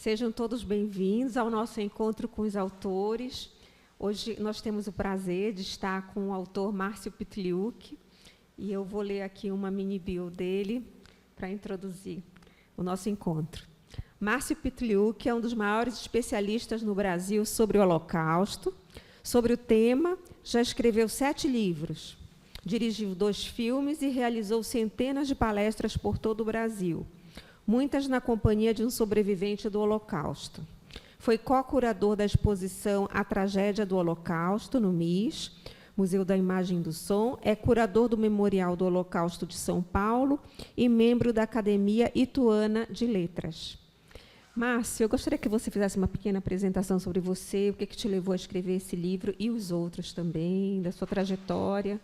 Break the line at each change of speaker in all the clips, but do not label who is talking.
Sejam todos bem-vindos ao nosso encontro com os autores. Hoje nós temos o prazer de estar com o autor Márcio Pitliuk, e eu vou ler aqui uma mini bio dele para introduzir o nosso encontro. Márcio Pitliuk é um dos maiores especialistas no Brasil sobre o Holocausto. Sobre o tema, já escreveu 7 livros, dirigiu 2 filmes e realizou centenas de palestras por todo o Brasil, muitas na companhia de um sobrevivente do Holocausto. Foi co-curador da exposição A Tragédia do Holocausto, no MIS, Museu da Imagem e do Som, é curador do Memorial do Holocausto de São Paulo e membro da Academia Ituana de Letras. Márcio, eu gostaria que você fizesse uma pequena apresentação sobre você, o que te levou a escrever esse livro e os outros também, da sua trajetória.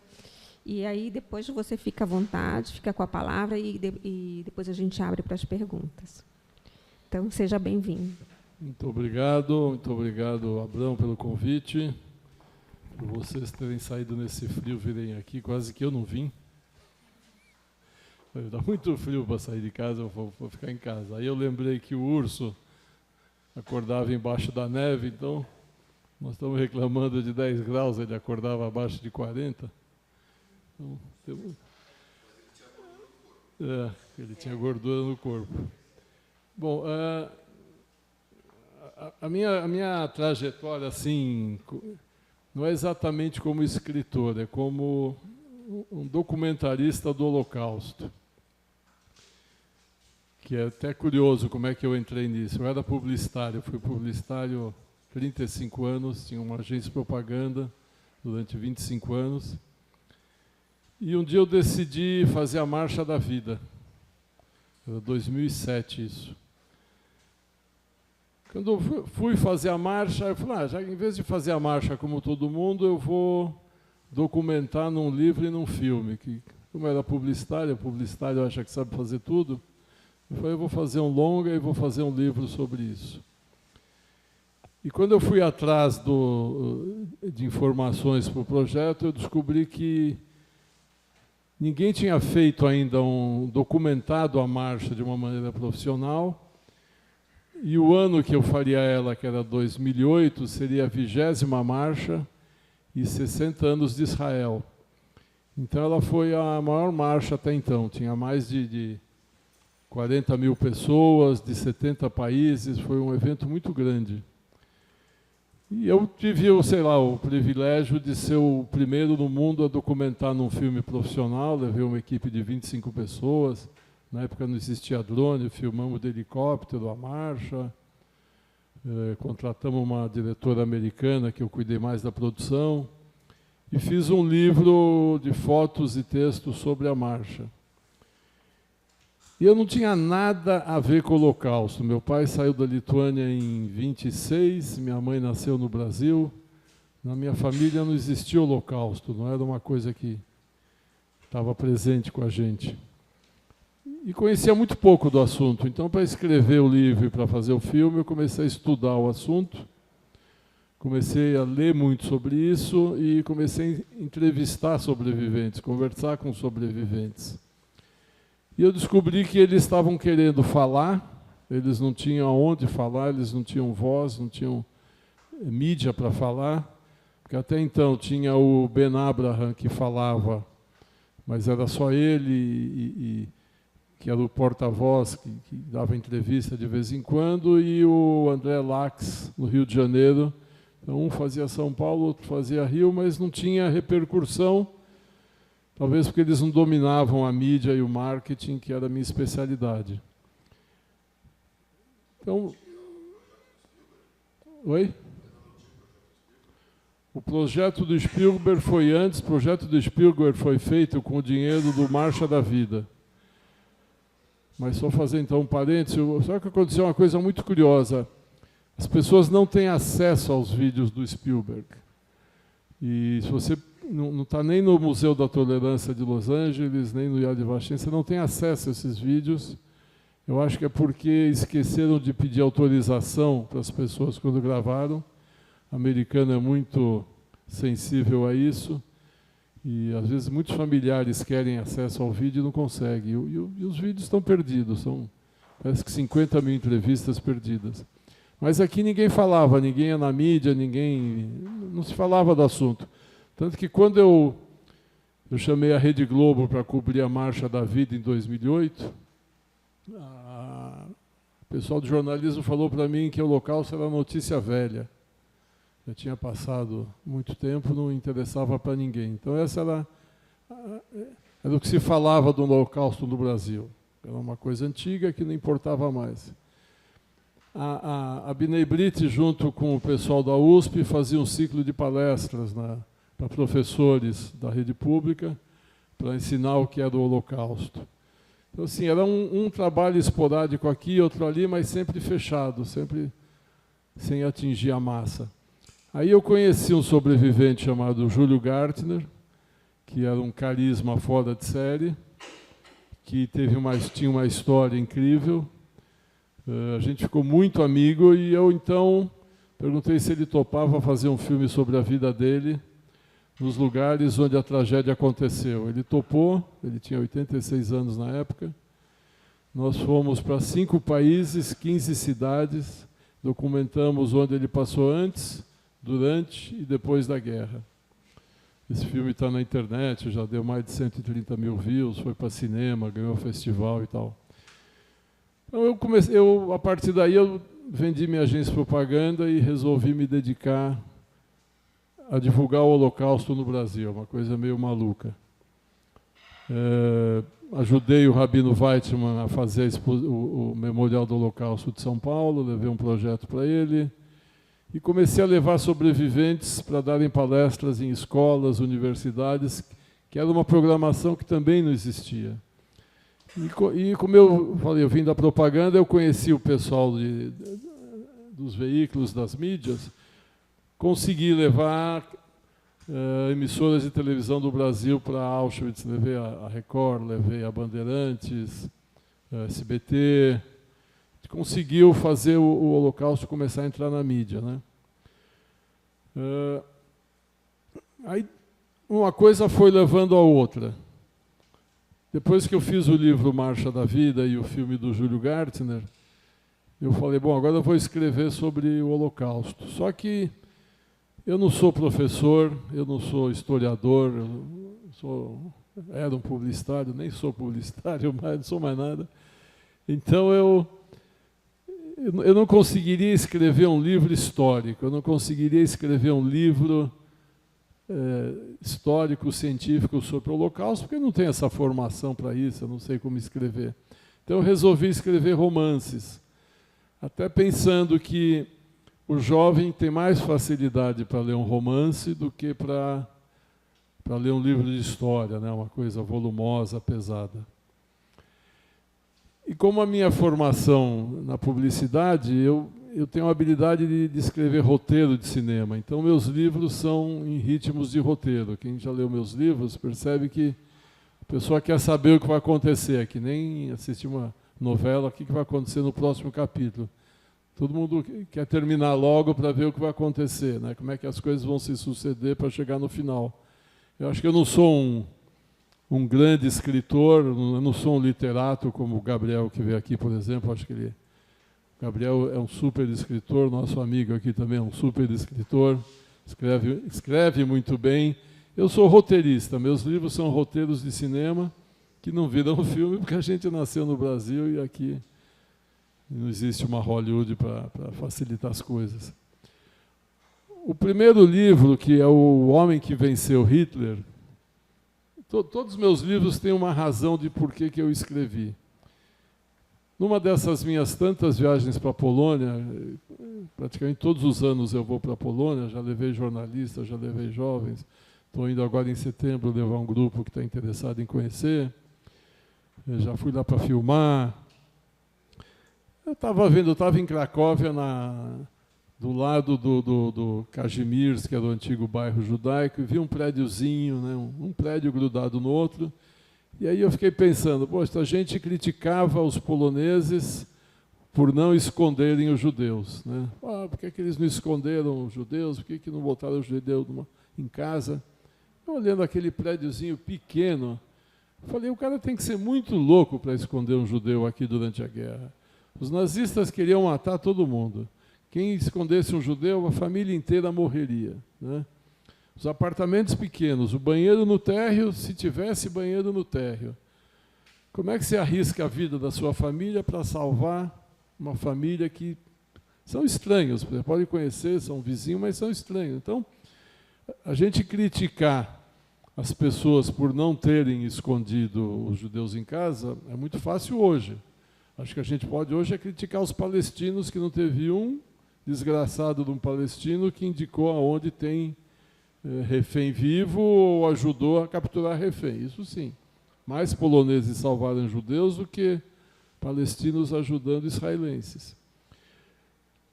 E aí, depois você fica à vontade, fica com a palavra e depois a gente abre para as perguntas. Então, seja bem-vindo.
Muito obrigado, Abrão, pelo convite. Por vocês terem saído nesse frio, virem aqui, quase que eu não vim. Está muito frio para sair de casa, eu vou ficar em casa. Aí eu lembrei que o urso acordava embaixo da neve, então nós estamos reclamando de 10 graus, ele acordava abaixo de 40. Então, ele tinha gordura no corpo. Bom, a minha trajetória, assim, não é exatamente como escritor, é como um documentarista do Holocausto. Que é até curioso como é que eu entrei nisso. Eu era publicitário, fui publicitário 35 anos, tinha uma agência de propaganda durante 25 anos. E um dia eu decidi fazer a Marcha da Vida. Era 2007 isso. Quando eu fui fazer a marcha, eu falei, já em vez de fazer a marcha como todo mundo, eu vou documentar num livro e num filme. Que, como era publicitário, o publicitário acha que sabe fazer tudo. Eu falei, eu vou fazer um longa e vou fazer um livro sobre isso. E quando eu fui atrás de informações para o projeto, eu descobri que ninguém tinha feito ainda documentado a marcha de uma maneira profissional. E o ano que eu faria ela, que era 2008, seria a 20ª marcha e 60 anos de Israel. Então ela foi a maior marcha até então. Tinha mais de 40 mil pessoas, de 70 países. Foi um evento muito grande. E eu tive, o privilégio de ser o primeiro no mundo a documentar num filme profissional. Levei uma equipe de 25 pessoas. Na época não existia drone, filmamos de helicóptero a marcha. Contratamos uma diretora americana que eu cuidei mais da produção. E fiz um livro de fotos e textos sobre a marcha. E eu não tinha nada a ver com o Holocausto. Meu pai saiu da Lituânia em 26, minha mãe nasceu no Brasil. Na minha família não existia o Holocausto, não era uma coisa que estava presente com a gente. E conhecia muito pouco do assunto. Então, para escrever o livro e para fazer o filme, eu comecei a estudar o assunto. Comecei a ler muito sobre isso e comecei a entrevistar sobreviventes, conversar com sobreviventes. E eu descobri que eles estavam querendo falar, eles não tinham aonde falar, eles não tinham voz, não tinham mídia para falar, porque até então tinha o Ben Abraham que falava, mas era só ele, que era o porta-voz, que dava entrevista de vez em quando, e o André Lacks, no Rio de Janeiro. Então, um fazia São Paulo, outro fazia Rio, mas não tinha repercussão. Talvez porque eles não dominavam a mídia e o marketing, que era a minha especialidade. Então... Oi? O projeto do Spielberg foi antes. O projeto do Spielberg foi feito com o dinheiro do Marcha da Vida. Mas só fazer então um parênteses. Só que aconteceu uma coisa muito curiosa. As pessoas não têm acesso aos vídeos do Spielberg. E se você não está nem no Museu da Tolerância de Los Angeles, nem no Yad Vashem, você não tem acesso a esses vídeos. Eu acho que é porque esqueceram de pedir autorização para as pessoas quando gravaram. O americano é muito sensível a isso. E, às vezes, muitos familiares querem acesso ao vídeo e não conseguem. E os vídeos estão perdidos. São Parece que 50 mil entrevistas perdidas. Mas aqui ninguém falava, ninguém ia na mídia, não se falava do assunto. Tanto que quando eu chamei a Rede Globo para cobrir a Marcha da Vida em 2008, o pessoal do jornalismo falou para mim que o Holocausto era notícia velha. Já tinha passado muito tempo, não interessava para ninguém. Então essa era o que se falava do Holocausto no Brasil. Era uma coisa antiga que não importava mais. A Binei Brite, junto com o pessoal da USP, fazia um ciclo de palestras para professores da rede pública, para ensinar o que era o Holocausto. Então, assim, era um trabalho esporádico aqui, outro ali, mas sempre fechado, sempre sem atingir a massa. Aí eu conheci um sobrevivente chamado Júlio Gartner, que era um carisma fora de série, que tinha uma história incrível. A gente ficou muito amigo e eu, então, perguntei se ele topava fazer um filme sobre a vida dele nos lugares onde a tragédia aconteceu. Ele topou, ele tinha 86 anos na época. Nós fomos para 5 países, 15 cidades, documentamos onde ele passou antes, durante e depois da guerra. Esse filme está na internet, já deu mais de 130 mil views, foi para cinema, ganhou festival e tal. Então a partir daí eu vendi minha agência de propaganda e resolvi me dedicar a divulgar o Holocausto no Brasil, uma coisa meio maluca. Ajudei o Rabino Weizmann a fazer o Memorial do Holocausto de São Paulo, levei um projeto para ele e comecei a levar sobreviventes para darem palestras em escolas, universidades, que era uma programação que também não existia. E como eu falei, eu vim da propaganda, eu conheci o pessoal dos veículos, das mídias, consegui levar emissoras de televisão do Brasil para Auschwitz, levei a Record, levei a Bandeirantes, a SBT, conseguiu fazer o Holocausto começar a entrar na mídia, né? Aí uma coisa foi levando a outra. Depois que eu fiz o livro Marcha da Vida e o filme do Júlio Gartner, eu falei, bom, agora eu vou escrever sobre o Holocausto. Só que eu não sou professor, eu não sou historiador, era um publicitário, nem sou publicitário, mas não sou mais nada. Então eu não conseguiria escrever um livro histórico, eu não conseguiria escrever um livro histórico, científico sobre o Holocausto, porque eu não tenho essa formação para isso, eu não sei como escrever. Então eu resolvi escrever romances, até pensando que o jovem tem mais facilidade para ler um romance do que para ler um livro de história, né? Uma coisa volumosa, pesada. E como a minha formação na publicidade, eu tenho a habilidade de escrever roteiro de cinema. Então, meus livros são em ritmos de roteiro. Quem já leu meus livros percebe que a pessoa quer saber o que vai acontecer, que nem assistir uma novela, o que vai acontecer no próximo capítulo. Todo mundo quer terminar logo para ver o que vai acontecer, né? Como é que as coisas vão se suceder para chegar no final. Eu acho que eu não sou um grande escritor, eu não sou um literato como o Gabriel, que veio aqui, por exemplo. Acho que o Gabriel é um super escritor, nosso amigo aqui também é um super escritor, escreve muito bem. Eu sou roteirista, meus livros são roteiros de cinema que não viram filme, porque a gente nasceu no Brasil e aqui não existe uma Hollywood para facilitar as coisas. O primeiro livro, que é O Homem que Venceu Hitler, todos os meus livros têm uma razão de por que eu escrevi. Numa dessas minhas tantas viagens para a Polônia, praticamente todos os anos eu vou para a Polônia, já levei jornalistas, já levei jovens, estou indo agora em setembro levar um grupo que está interessado em conhecer, eu já fui lá para filmar. Eu estava em Cracóvia, do lado do Kazimierz, que era o antigo bairro judaico, e vi um prédiozinho, né, um prédio grudado no outro. E aí eu fiquei pensando, poxa, a gente criticava os poloneses por não esconderem os judeus, né? Por que eles não esconderam os judeus? Por que não botaram os judeus em casa? Eu, olhando aquele prédiozinho pequeno, falei, o cara tem que ser muito louco para esconder um judeu aqui durante a guerra. Os nazistas queriam matar todo mundo. Quem escondesse um judeu, a família inteira morreria, né? Os apartamentos pequenos, o banheiro no térreo, se tivesse banheiro no térreo. Como é que você arrisca a vida da sua família para salvar uma família que são estranhos? Você pode conhecer, são vizinhos, mas são estranhos. Então, a gente criticar as pessoas por não terem escondido os judeus em casa é muito fácil hoje. Acho que a gente pode hoje criticar os palestinos, que não teve um desgraçado de um palestino que indicou aonde tem refém vivo ou ajudou a capturar refém. Isso sim. Mais poloneses salvaram judeus do que palestinos ajudando israelenses.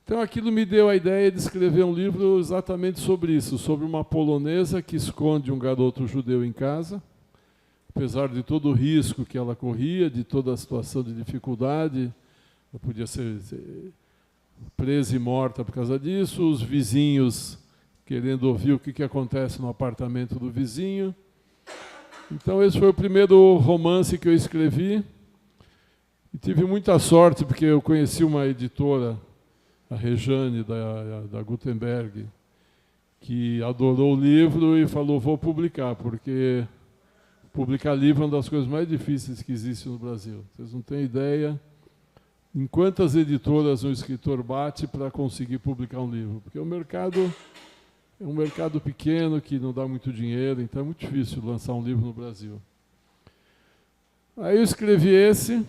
Então aquilo me deu a ideia de escrever um livro exatamente sobre isso, sobre uma polonesa que esconde um garoto judeu em casa, apesar de todo o risco que ela corria, de toda a situação de dificuldade, ela podia ser presa e morta por causa disso, os vizinhos querendo ouvir o que acontece no apartamento do vizinho. Então esse foi o primeiro romance que eu escrevi, e tive muita sorte, porque eu conheci uma editora, a Rejane, da Gutenberg, que adorou o livro e falou, vou publicar, porque publicar livro é uma das coisas mais difíceis que existe no Brasil. Vocês não têm ideia em quantas editoras um escritor bate para conseguir publicar um livro, porque o mercado é um mercado pequeno, que não dá muito dinheiro, então é muito difícil lançar um livro no Brasil. Aí eu escrevi esse,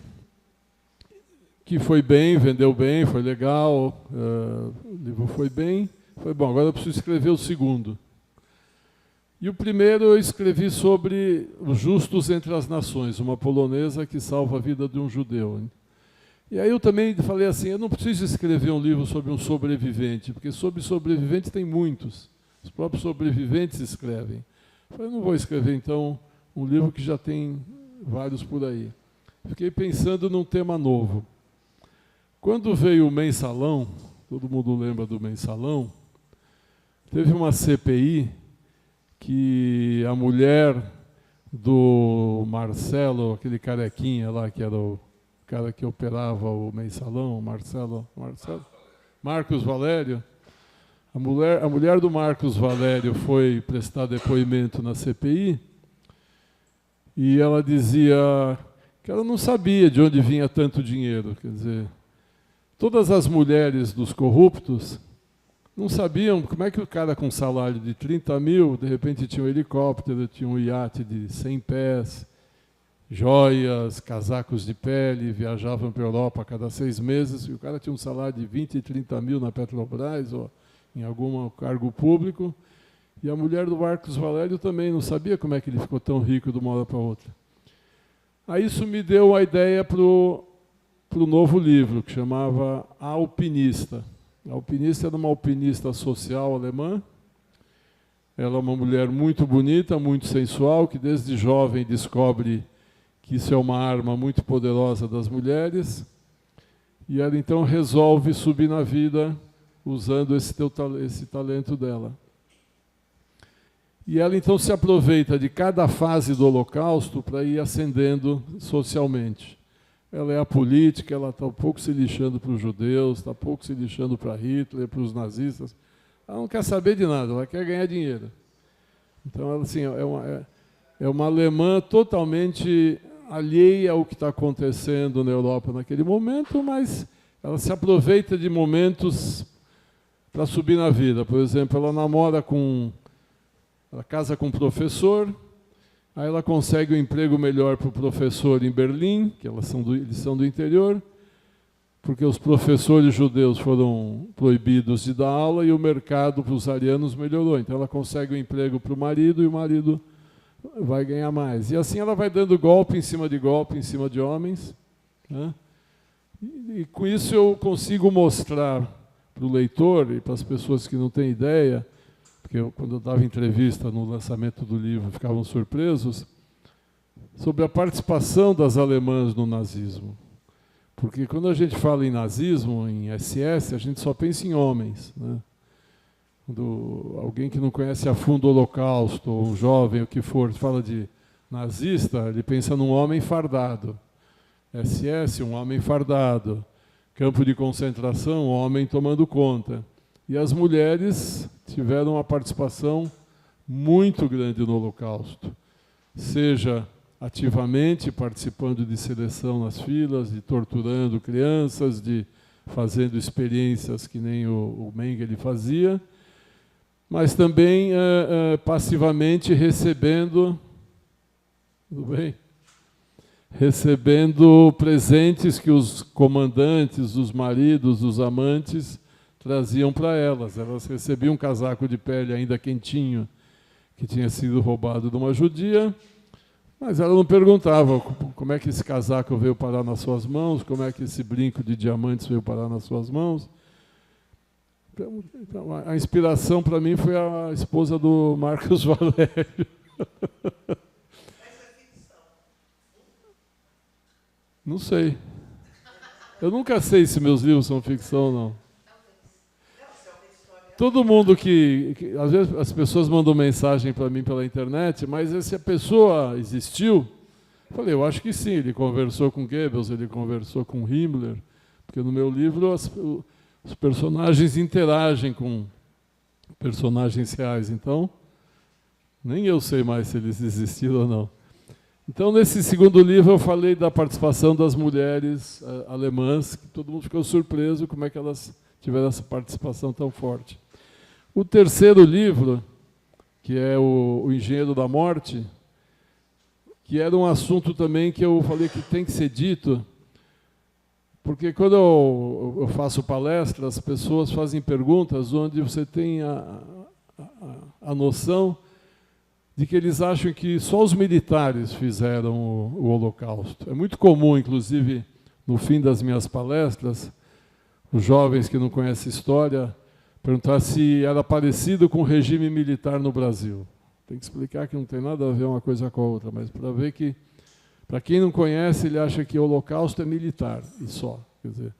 que foi bem, vendeu bem, foi legal, o livro foi bem, foi bom, agora eu preciso escrever o segundo. E o primeiro eu escrevi sobre os justos entre as nações, uma polonesa que salva a vida de um judeu. E aí eu também falei assim, eu não preciso escrever um livro sobre um sobrevivente, porque sobre sobrevivente tem muitos. Os próprios sobreviventes escrevem. Eu falei, não vou escrever, então, um livro que já tem vários por aí. Fiquei pensando num tema novo. Quando veio o Mensalão, todo mundo lembra do Mensalão, teve uma CPI que a mulher do Marcelo, aquele carequinha lá, que era o cara que operava o Mensalão, Marcos Valério, a mulher do Marcos Valério foi prestar depoimento na CPI e ela dizia que ela não sabia de onde vinha tanto dinheiro. Quer dizer, todas as mulheres dos corruptos não sabiam como é que o cara com salário de 30 mil, de repente tinha um helicóptero, tinha um iate de 100 pés, joias, casacos de pele, viajavam para a Europa a cada 6 meses, e o cara tinha um salário de 20 e 30 mil na Petrobras ou em algum cargo público, e a mulher do Marcos Valério também não sabia como é que ele ficou tão rico de uma hora para outra. Aí isso me deu a ideia para o novo livro, que chamava A Alpinista. A alpinista era uma alpinista social alemã. Ela é uma mulher muito bonita, muito sensual, que desde jovem descobre que isso é uma arma muito poderosa das mulheres. E ela então resolve subir na vida usando esse talento dela. E ela então se aproveita de cada fase do Holocausto para ir ascendendo socialmente. Ela é apolítica, ela está um pouco se lixando para os judeus, está um pouco se lixando para Hitler, para os nazistas. Ela não quer saber de nada, ela quer ganhar dinheiro. Então, ela assim, é uma alemã totalmente alheia ao que está acontecendo na Europa naquele momento, mas ela se aproveita de momentos para subir na vida. Por exemplo, ela casa com um professor, aí ela consegue um emprego melhor para o professor em Berlim, que eles são do interior, porque os professores judeus foram proibidos de dar aula e o mercado para os arianos melhorou. Então ela consegue um emprego para o marido e o marido vai ganhar mais. E assim ela vai dando golpe em cima de homens, né? E com isso eu consigo mostrar para o leitor e para as pessoas que não têm ideia, porque quando eu dava entrevista no lançamento do livro, ficavam surpresos, sobre a participação das alemãs no nazismo. Porque quando a gente fala em nazismo, em SS, a gente só pensa em homens, né? Quando alguém que não conhece a fundo o Holocausto, ou um jovem, o que for, fala de nazista, ele pensa num homem fardado. SS, um homem fardado. campo de concentração, homem tomando conta. E as mulheres tiveram uma participação muito grande no Holocausto, seja ativamente participando de seleção nas filas, de torturando crianças, de fazendo experiências que nem o Mengele fazia, mas também passivamente recebendo, tudo bem? Recebendo presentes que os comandantes, os maridos, os amantes traziam para elas. Elas recebiam um casaco de pele ainda quentinho, que tinha sido roubado de uma judia, mas ela não perguntava como é que esse casaco veio parar nas suas mãos, como é que esse brinco de diamantes veio parar nas suas mãos. Então, a inspiração para mim foi a esposa do Marcos Valério. Não sei. Eu nunca sei se meus livros são ficção ou não. Todo mundo às vezes as pessoas mandam mensagem para mim pela internet, mas se a pessoa existiu, eu falei, eu acho que sim, ele conversou com Goebbels, ele conversou com Himmler, porque no meu livro os personagens interagem com personagens reais, então nem eu sei mais se eles existiram ou não. Então, nesse segundo livro, eu falei da participação das mulheres alemãs, que todo mundo ficou surpreso como é que elas tiveram essa participação tão forte. O terceiro livro, que é o Engenheiro da Morte, que era um assunto também que eu falei que tem que ser dito, porque quando eu faço palestras, as pessoas fazem perguntas onde você tem a noção de que eles acham que só os militares fizeram o Holocausto. É muito comum, inclusive, no fim das minhas palestras, os jovens que não conhecem história perguntar se era parecido com o regime militar no Brasil. Tem que explicar que não tem nada a ver uma coisa com a outra, mas para ver que, para quem não conhece, ele acha que o Holocausto é militar, e só. Quer dizer,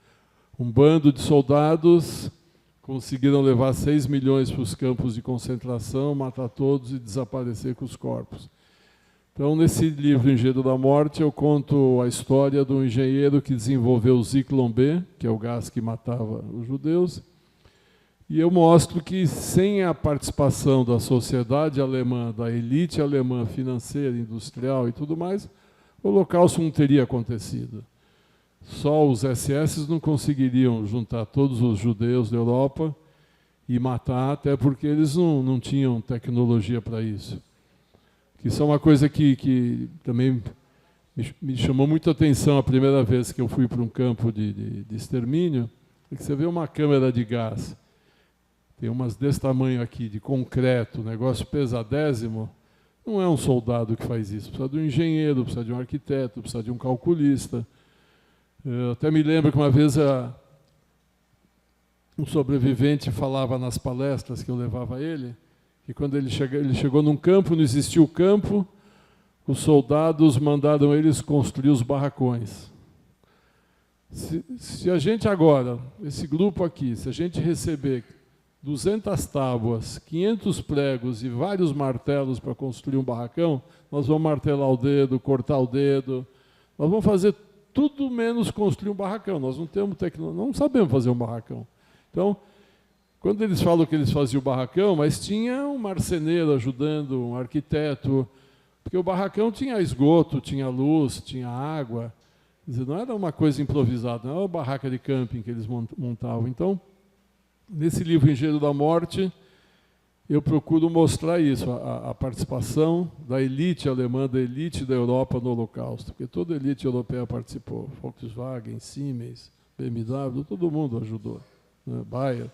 um bando de soldados conseguiram levar 6 milhões para os campos de concentração, matar todos e desaparecer com os corpos. Então, nesse livro, Engenheiro da Morte, eu conto a história do engenheiro que desenvolveu o Zyklon B, que é o gás que matava os judeus, e eu mostro que, sem a participação da sociedade alemã, da elite alemã financeira, industrial e tudo mais, o Holocausto não teria acontecido. Só os SS não conseguiriam juntar todos os judeus da Europa e matar, até porque eles não tinham tecnologia para isso. Isso é uma coisa que também me chamou muita atenção a primeira vez que eu fui para um campo de extermínio, é que você vê uma câmera de gás, tem umas desse tamanho aqui, de concreto, negócio pesadésimo, não é um soldado que faz isso, precisa de um engenheiro, precisa de um arquiteto, precisa de um calculista. Eu até me lembro que uma vez um sobrevivente falava nas palestras que eu levava a ele, que quando ele chegou num campo, não existia o campo, os soldados mandaram eles construir os barracões. Se a gente agora, esse grupo aqui, se a gente receber 200 tábuas, 500 pregos e vários martelos para construir um barracão, nós vamos martelar o dedo, cortar o dedo, nós vamos fazer tudo menos construir um barracão. Nós não temos tecnologia, não sabemos fazer um barracão. Então, quando eles falam que eles faziam o barracão, mas tinha um marceneiro ajudando, um arquiteto, porque o barracão tinha esgoto, tinha luz, tinha água. Quer dizer, não era uma coisa improvisada, não era uma barraca de camping que eles montavam. Então, nesse livro Engenheiro da Morte, eu procuro mostrar isso, a participação da elite alemã, da elite da Europa no Holocausto, porque toda a elite europeia participou, Volkswagen, Siemens, BMW, todo mundo ajudou, né? Bayer.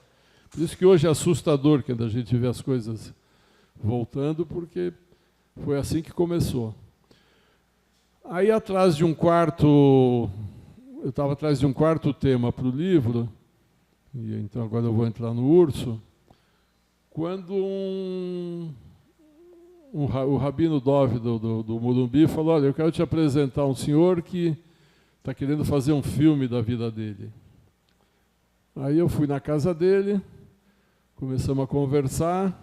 Por isso que hoje é assustador quando a gente vê as coisas voltando, porque foi assim que começou. Aí, atrás de um quarto, eu estava atrás de um quarto tema para o livro, e então agora eu vou entrar no urso, quando o Rabino Dov do Morumbi falou, olha, eu quero te apresentar um senhor que está querendo fazer um filme da vida dele. Aí eu fui na casa dele, começamos a conversar,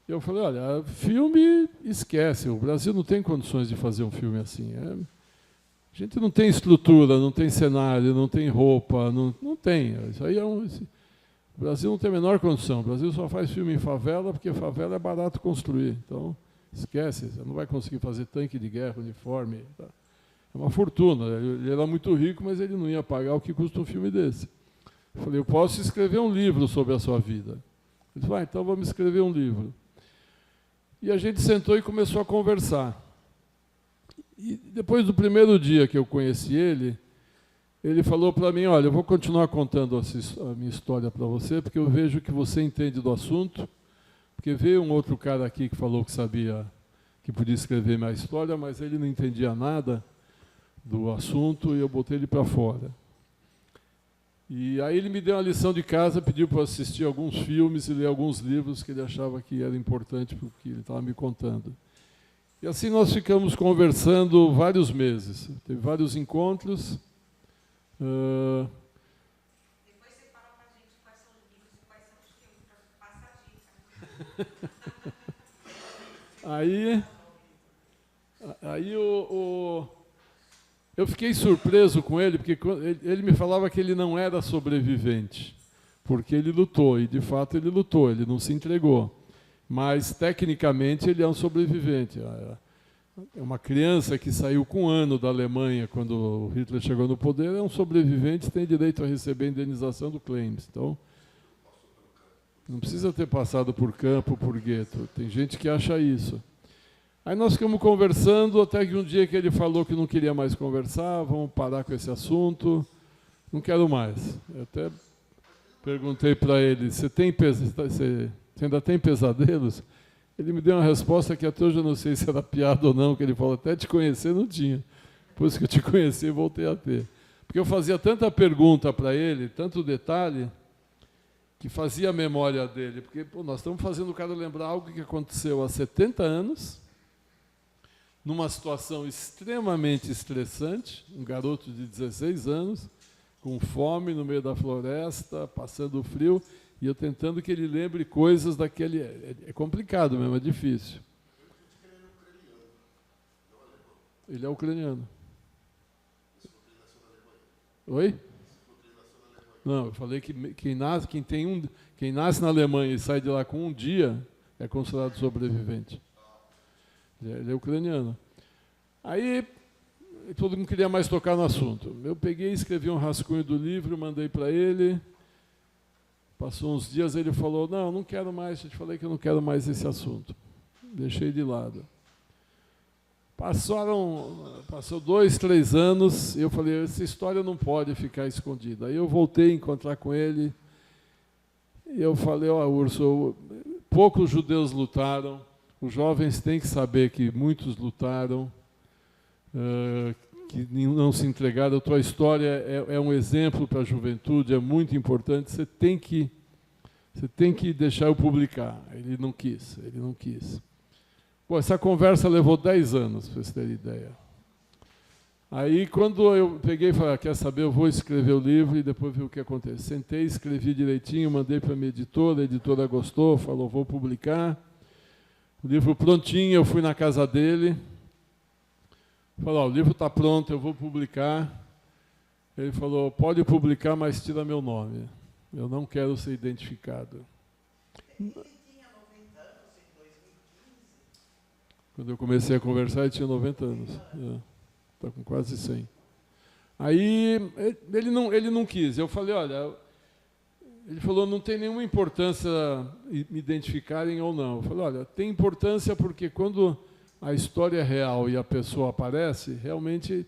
e eu falei, olha, filme esquece, o Brasil não tem condições de fazer um filme assim. A gente não tem estrutura, não tem cenário, não tem roupa, não tem. Isso aí o Brasil não tem a menor condição. O Brasil só faz filme em favela porque favela é barato construir. Então, esquece, você não vai conseguir fazer tanque de guerra, uniforme. Tá? É uma fortuna. Ele era muito rico, mas ele não ia pagar o que custa um filme desse. Eu falei, eu posso escrever um livro sobre a sua vida. Ele falou, então vamos escrever um livro. E a gente sentou e começou a conversar. E depois do primeiro dia que eu conheci ele falou para mim, olha, eu vou continuar contando a minha história para você, porque eu vejo que você entende do assunto, porque veio um outro cara aqui que falou que sabia, que podia escrever minha história, mas ele não entendia nada do assunto e eu botei ele para fora. E aí ele me deu uma lição de casa, pediu para assistir alguns filmes e ler alguns livros que ele achava que era importante para o que ele estava me contando. E assim nós ficamos conversando vários meses. Teve vários encontros.
Depois você fala para a gente quais são os livros e quais são os filmes, para passar a dica.
Aí eu fiquei surpreso com ele, porque ele me falava que ele não era sobrevivente, porque ele lutou, e de fato ele lutou, ele não se entregou. Mas, tecnicamente, ele é um sobrevivente. É uma criança que saiu com 1 ano da Alemanha, quando o Hitler chegou no poder, é um sobrevivente, tem direito a receber a indenização do Claims. Então, não precisa ter passado por campo, por gueto. Tem gente que acha isso. Aí nós ficamos conversando, até que um dia que ele falou que não queria mais conversar, vamos parar com esse assunto, não quero mais. Eu até perguntei para ele, você ainda tem pesadelos? Ele me deu uma resposta que até hoje eu não sei se era piada ou não, que ele falou, até te conhecer não tinha. Depois que eu te conheci, voltei a ter. Porque eu fazia tanta pergunta para ele, tanto detalhe, que fazia a memória dele. Porque nós estamos fazendo o cara lembrar algo que aconteceu há 70 anos, numa situação extremamente estressante, um garoto de 16 anos, com fome no meio da floresta, passando frio, e eu tentando que ele lembre coisas daquele... É complicado mesmo, é difícil. Ele é ucraniano. Oi? Não, eu falei que quem nasce na Alemanha e sai de lá com um dia é considerado sobrevivente. Ele é ucraniano. Aí, todo mundo queria mais tocar no assunto. Eu peguei, escrevi um rascunho do livro, mandei para ele. Passou uns dias, ele falou, não quero mais, eu te falei que eu não quero mais esse assunto. Deixei de lado. Passou 2, 3 anos, e eu falei, essa história não pode ficar escondida. Aí eu voltei a encontrar com ele, e eu falei, Urso, poucos judeus lutaram, os jovens têm que saber que muitos lutaram, que não se entregaram. A tua história é um exemplo para a juventude, é muito importante, você tem que deixar eu publicar. Ele não quis. Bom, essa conversa levou 10 anos, para vocês terem ideia. Aí, quando eu peguei e falei, quer saber, eu vou escrever o livro e depois ver o que acontece. Sentei, escrevi direitinho, mandei para a minha editora, a editora gostou, falou, vou publicar. O livro prontinho, eu fui na casa dele, falou, o livro está pronto, eu vou publicar. Ele falou, pode publicar, mas tira meu nome. Eu não quero ser identificado.
Ele tinha 90 anos em 2015?
Quando eu comecei a conversar, ele tinha 90 anos. Está com quase 100. Aí, ele não quis. Eu falei, olha... Ele falou, não tem nenhuma importância me identificarem ou não. Eu falei, olha, tem importância porque quando a história é real e a pessoa aparece, realmente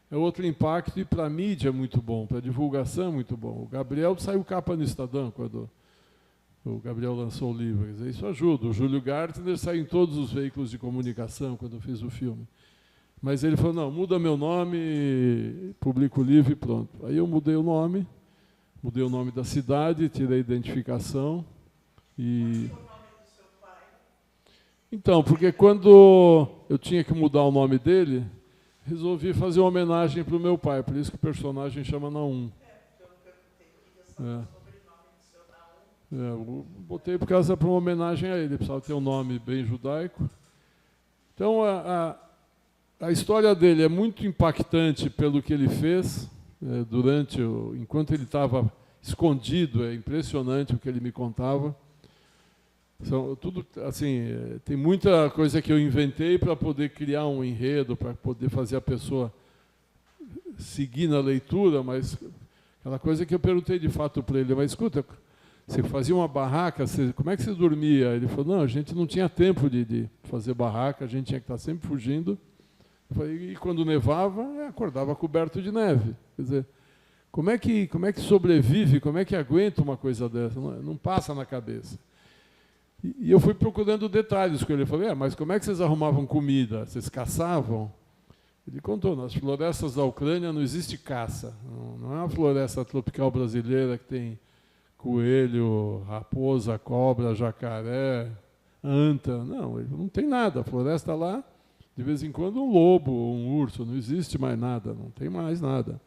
é outro impacto, e para a mídia é muito bom, para a divulgação é muito bom. O Gabriel saiu capa no Estadão quando o Gabriel lançou o livro. Quer dizer, isso ajuda. O Júlio Gartner saiu em todos os veículos de comunicação quando eu fiz o filme. Mas ele falou, não, muda meu nome, publica o livro e pronto. Aí eu mudei o nome da cidade, tirei a identificação. E...
Qual é o nome do seu pai?
Então, porque quando eu tinha que mudar o nome dele, resolvi fazer uma homenagem para o meu pai, por isso que o personagem chama Naum.
Porque eu não perguntei, eu queria saber o sobrenome do seu Naum.
Eu botei por causa para uma homenagem a ele, precisava ter um nome bem judaico. Então, A história dele é muito impactante pelo que ele fez enquanto ele estava escondido. É impressionante o que ele me contava. Tudo assim, tem muita coisa que eu inventei para poder criar um enredo, para poder fazer a pessoa seguir na leitura, mas aquela coisa que eu perguntei de fato para ele, mas escuta, você fazia uma barraca, como é que você dormia? Ele falou, não, a gente não tinha tempo de fazer barraca, a gente tinha que estar sempre fugindo. Eu falei, e quando nevava, acordava coberto de neve. Quer dizer, como é que sobrevive, como é que aguenta uma coisa dessa? Não passa na cabeça. E eu fui procurando detalhes com ele. Eu falei, mas como é que vocês arrumavam comida? Vocês caçavam? Ele contou, nas florestas da Ucrânia não existe caça. Não é uma floresta tropical brasileira que tem coelho, raposa, cobra, jacaré, anta. Não tem nada. A floresta lá, de vez em quando, um lobo, um urso. Não existe mais nada, não tem mais nada.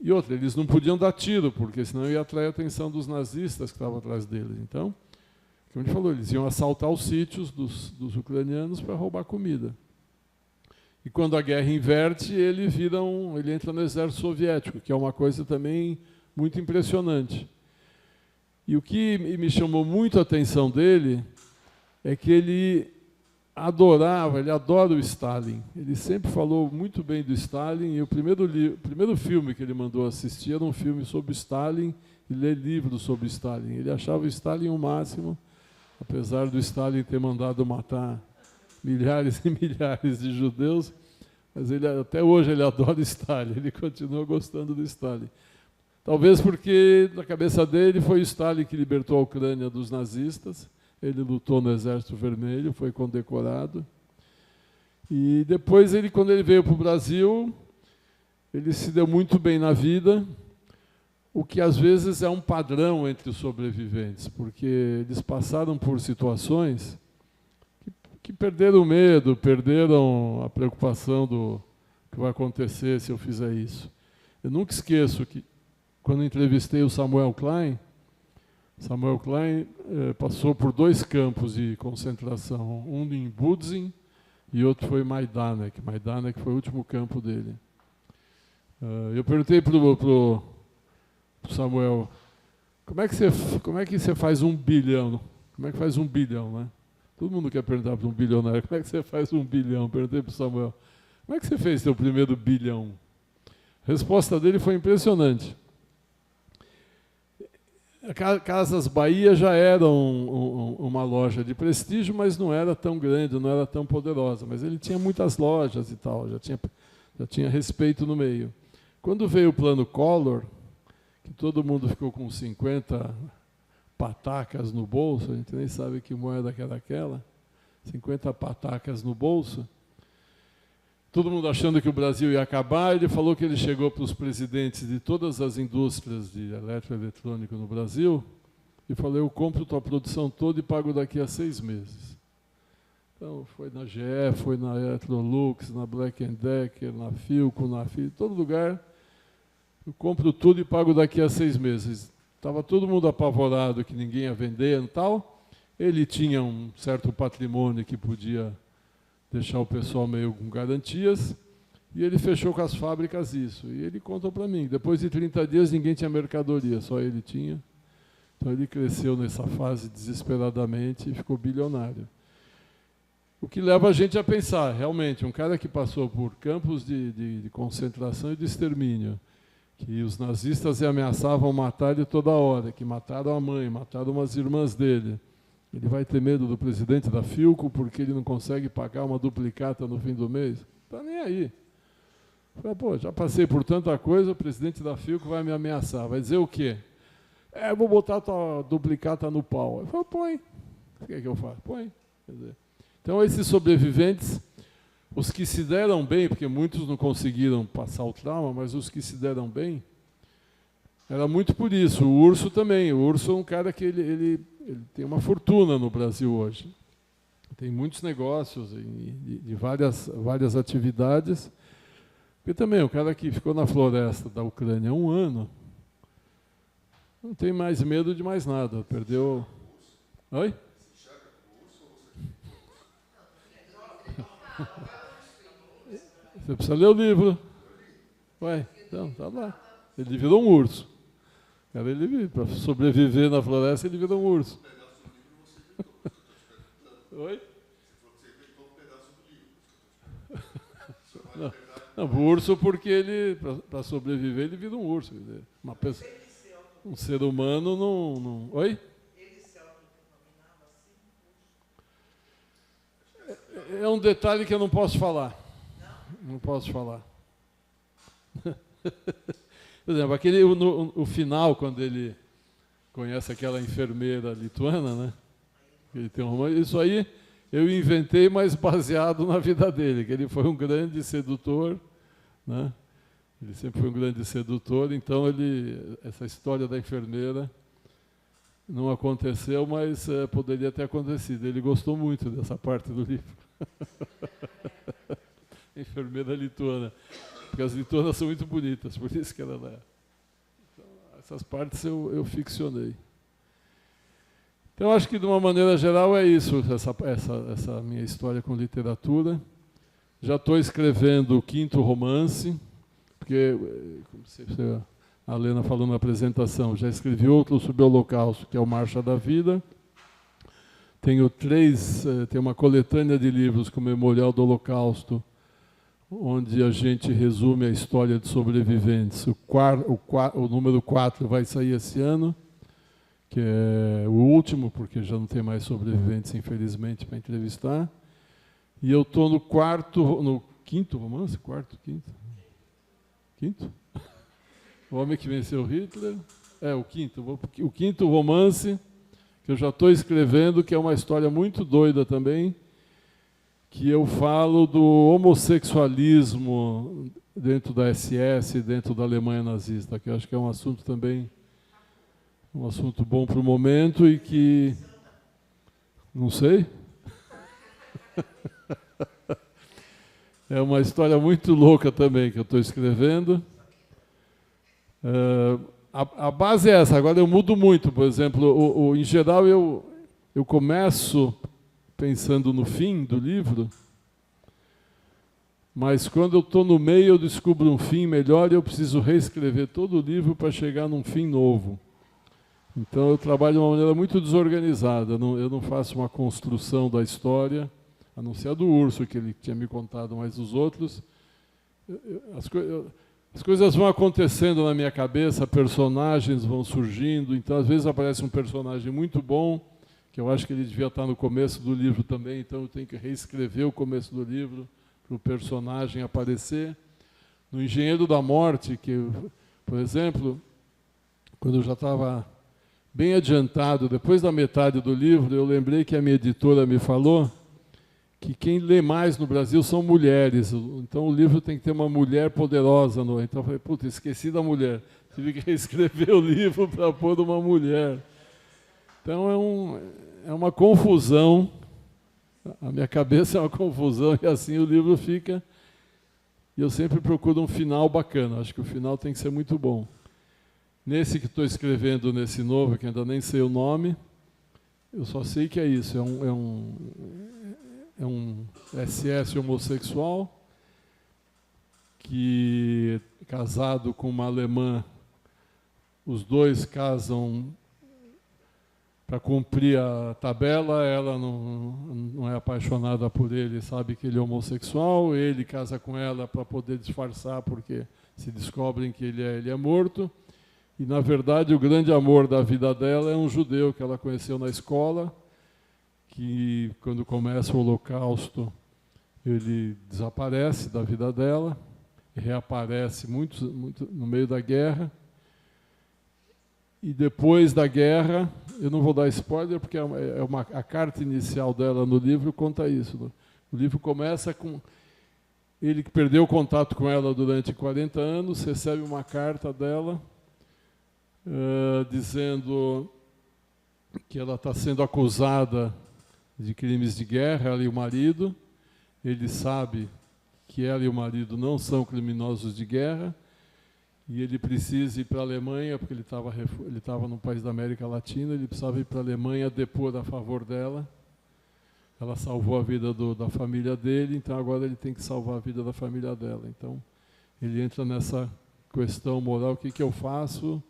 E outra, eles não podiam dar tiro, porque senão ia atrair a atenção dos nazistas que estavam atrás deles. Então, como a gente falou, eles iam assaltar os sítios dos ucranianos para roubar comida. E quando a guerra inverte, ele entra no exército soviético, que é uma coisa também muito impressionante. E o que me chamou muito a atenção dele é que ele adora o Stalin. Ele sempre falou muito bem do Stalin, e o primeiro filme que ele mandou assistir era um filme sobre Stalin e ler livros sobre Stalin. Ele achava o Stalin o máximo, apesar do Stalin ter mandado matar milhares e milhares de judeus, mas até hoje ele adora Stalin, ele continua gostando do Stalin. Talvez porque, na cabeça dele, foi o Stalin que libertou a Ucrânia dos nazistas. Ele lutou no Exército Vermelho, foi condecorado. E depois, quando ele veio para o Brasil, ele se deu muito bem na vida, o que às vezes é um padrão entre os sobreviventes, porque eles passaram por situações que perderam o medo, perderam a preocupação do que vai acontecer se eu fizer isso. Eu nunca esqueço que, quando entrevistei o Samuel Klein passou por 2 campos de concentração, um em Budzin e outro foi Majdanek. Majdanek foi o último campo dele. Eu perguntei para o Samuel, como é que você faz 1 bilhão? Como é que faz 1 bilhão, né? Todo mundo quer perguntar para um bilionário, como é que você faz 1 bilhão? Perguntei para o Samuel, como é que você fez seu primeiro bilhão? A resposta dele foi impressionante. A Casas Bahia já era uma loja de prestígio, mas não era tão grande, não era tão poderosa. Mas ele tinha muitas lojas e tal, já tinha respeito no meio. Quando veio o plano Collor, que todo mundo ficou com 50 patacas no bolso, a gente nem sabe que moeda que era aquela, 50 patacas no bolso, todo mundo achando que o Brasil ia acabar, ele falou que ele chegou para os presidentes de todas as indústrias de eletroeletrônico no Brasil e falou, eu compro tua produção toda e pago daqui a 6 meses. Então, foi na GE, foi na Electrolux, na Black & Decker, na Philco, na FI, todo lugar, eu compro tudo e pago daqui a 6 meses. Estava todo mundo apavorado que ninguém ia vender e tal. Ele tinha um certo patrimônio que podia deixar o pessoal meio com garantias, e ele fechou com as fábricas isso. E ele contou para mim, depois de 30 dias ninguém tinha mercadoria, só ele tinha. Então ele cresceu nessa fase desesperadamente e ficou bilionário. O que leva a gente a pensar, realmente, um cara que passou por campos de concentração e de extermínio, que os nazistas ameaçavam matar ele toda hora, que mataram a mãe, mataram umas irmãs dele. Ele vai ter medo do presidente da Philco porque ele não consegue pagar uma duplicata no fim do mês? Não está nem aí. Fala, pô, já passei por tanta coisa, o presidente da Philco vai me ameaçar. Vai dizer o quê? Eu vou botar a tua duplicata no pau. Eu falo, põe. O que é que eu faço? Põe. Quer dizer, então, esses sobreviventes, os que se deram bem, porque muitos não conseguiram passar o trauma, mas os que se deram bem, era muito por isso. O Urso também. O Urso é um cara que ele tem uma fortuna no Brasil hoje. Tem muitos negócios de várias atividades. E também o cara que ficou na floresta da Ucrânia 1 ano, não tem mais medo de mais nada. Perdeu... Oi? Você precisa ler o livro. Ué, então, tá lá. Ele virou um urso. Cara, para sobreviver na floresta, ele virou um urso. Oi? Não, não, o urso porque ele, para sobreviver, ele vira um urso. Uma pessoa, um ser humano não... Oi? É um detalhe que eu não posso falar. Não posso falar. Por exemplo, o final, quando ele conhece aquela enfermeira lituana, né? Ele tem um romance, isso aí eu inventei, mas baseado na vida dele, que ele foi um grande sedutor, né? Ele sempre foi um grande sedutor, então essa história da enfermeira não aconteceu, mas poderia ter acontecido. Ele gostou muito dessa parte do livro. Enfermeira lituana. Porque as lituanas são muito bonitas, por isso que ela é. Então, essas partes eu ficcionei. Então, acho que, de uma maneira geral, é isso, essa minha história com literatura. Já estou escrevendo o 5º romance, porque, como a Lena falou na apresentação, já escrevi outro sobre o Holocausto, que é o Marcha da Vida. Tenho tem uma coletânea de livros com o Memorial do Holocausto, onde a gente resume a história de sobreviventes. O número 4 vai sair esse ano, que é o último, porque já não tem mais sobreviventes, infelizmente, para entrevistar. E eu estou no 5º romance? Quinto? O Homem que Venceu Hitler. O 5º. O 5º romance, que eu já estou escrevendo, que é uma história muito doida também, que eu falo do homossexualismo dentro da SS, dentro da Alemanha nazista, que eu acho que é um assunto também, um assunto bom para o momento e que... Não sei. É uma história muito louca também que eu estou escrevendo. A base é essa, agora eu mudo muito, por exemplo, em geral eu começo pensando no fim do livro, mas quando eu estou no meio eu descubro um fim melhor e eu preciso reescrever todo o livro para chegar num fim novo. Então eu trabalho de uma maneira muito desorganizada, eu não faço uma construção da história, a não ser a do urso, que ele tinha me contado, mas os outros... As coisas vão acontecendo na minha cabeça, personagens vão surgindo, então às vezes aparece um personagem muito bom, que eu acho que ele devia estar no começo do livro também, então eu tenho que reescrever o começo do livro para o personagem aparecer. No Engenheiro da Morte, que, por exemplo, quando eu já estava bem adiantado, depois da metade do livro, eu lembrei que a minha editora me falou que quem lê mais no Brasil são mulheres, então o livro tem que ter uma mulher poderosa. Então eu falei, puta, esqueci da mulher, tive que reescrever o livro para pôr uma mulher. Então é uma confusão, a minha cabeça é uma confusão e assim o livro fica. E eu sempre procuro um final bacana, acho que o final tem que ser muito bom. Nesse que estou escrevendo, nesse novo, que ainda nem sei o nome, eu só sei que é isso, é um SS homossexual que, casado com uma alemã, os dois casam para cumprir a tabela, ela não é apaixonada por ele, sabe que ele é homossexual, ele casa com ela para poder disfarçar, porque se descobrem que ele é morto, e na verdade o grande amor da vida dela é um judeu que ela conheceu na escola, que quando começa o Holocausto, ele desaparece da vida dela, reaparece muito no meio da guerra, e depois da guerra, eu não vou dar spoiler, porque a carta inicial dela no livro conta isso. O livro começa com ele que perdeu o contato com ela durante 40 anos, recebe uma carta dela dizendo que ela está sendo acusada de crimes de guerra, ela e o marido. Ele sabe que ela e o marido não são criminosos de guerra, e ele precisa ir para a Alemanha, porque ele estava num país da América Latina, ele precisava ir para a Alemanha depor a favor dela. ela salvou a vida da família dele, então agora ele tem que salvar a vida da família dela. Então, ele entra nessa questão moral: o que eu faço?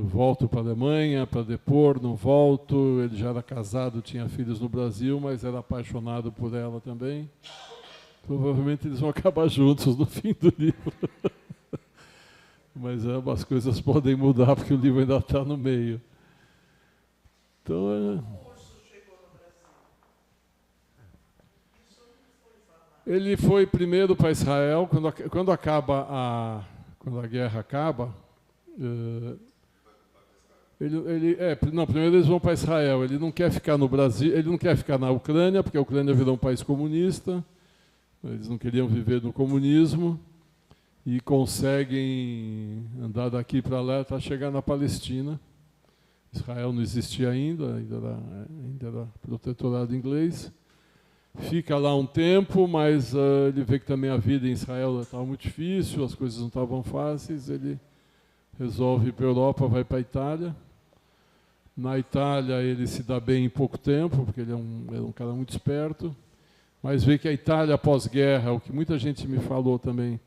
Volto para a Alemanha para depor, não volto. Ele já era casado, tinha filhos no Brasil, mas era apaixonado por ela também. Provavelmente eles vão acabar juntos no fim do livro. Mas as coisas podem mudar, porque o livro ainda está no meio. Então, ele foi primeiro para Israel. Quando a guerra acaba, primeiro eles vão para Israel. Ele não quer ficar no Brasil, ele não quer ficar na Ucrânia, porque a Ucrânia virou um país comunista. Eles não queriam viver no comunismo. E conseguem andar daqui para lá até chegar na Palestina. Israel não existia ainda era protetorado inglês. Fica lá um tempo, mas ele vê que também a vida em Israel estava muito difícil, as coisas não estavam fáceis. Ele resolve ir para a Europa, vai para a Itália. Na Itália ele se dá bem em pouco tempo, porque ele era um cara muito esperto. Mas vê que a Itália pós-guerra, o que muita gente me falou também,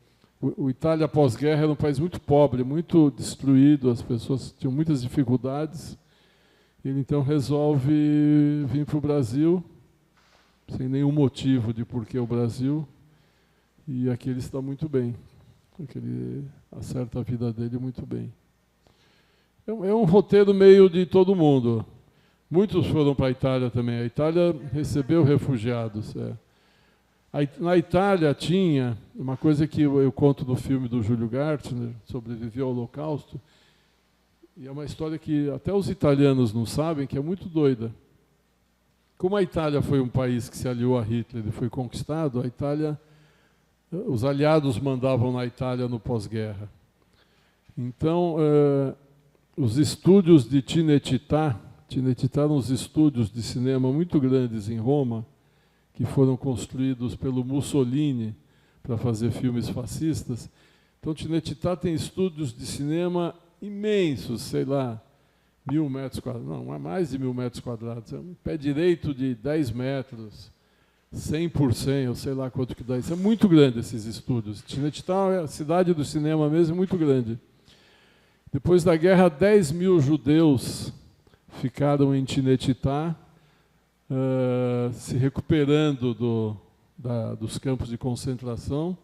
o Itália pós-guerra era um país muito pobre, muito destruído, as pessoas tinham muitas dificuldades. Ele então resolve vir para o Brasil, sem nenhum motivo de por que o Brasil, e aqui ele está muito bem, porque ele acerta a vida dele muito bem. É um roteiro meio de todo mundo. Muitos foram para a Itália também. A Itália recebeu refugiados. Na Itália tinha uma coisa que eu conto no filme do Júlio Gartner, Sobreviveu ao Holocausto, e é uma história que até os italianos não sabem, que é muito doida. Como a Itália foi um país que se aliou a Hitler e foi conquistado, a Itália, os aliados mandavam na Itália no pós-guerra. Então, os estúdios de Cinecittà eram uns estúdios de cinema muito grandes em Roma, que foram construídos pelo Mussolini para fazer filmes fascistas. Então, Cinecittà tem estúdios de cinema imensos, sei lá, 1.000 metros quadrados, não, mais de 1.000 metros quadrados. É um pé direito de 10 metros, 100 por 100, eu sei lá quanto que dá isso. É muito grande esses estúdios. Cinecittà é a cidade do cinema mesmo, muito grande. Depois da guerra, 10.000 judeus ficaram em Cinecittà, se recuperando dos campos de concentração,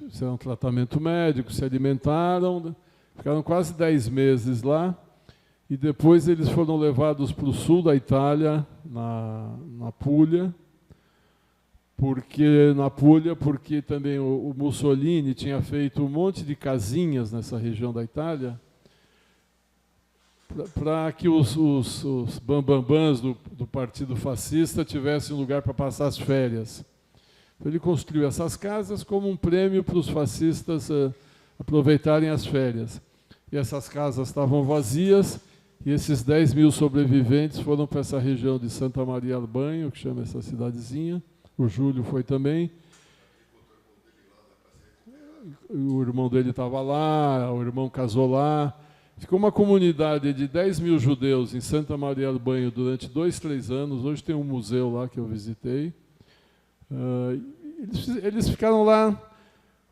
fizeram um tratamento médico, se alimentaram, ficaram quase 10 meses lá, e depois eles foram levados para o sul da Itália, na Puglia, porque também o Mussolini tinha feito um monte de casinhas nessa região da Itália, para que os bambambãs do Partido Fascista tivessem um lugar para passar as férias. Então, ele construiu essas casas como um prêmio para os fascistas aproveitarem as férias. E essas casas estavam vazias, e esses 10.000 sobreviventes foram para essa região de Santa Maria al Banho, que chama essa cidadezinha. O Júlio foi também. O irmão dele estava lá, o irmão casou lá. Ficou uma comunidade de 10.000 judeus em Santa Maria do Banho durante 2, 3 anos. Hoje tem um museu lá que eu visitei. Eles ficaram lá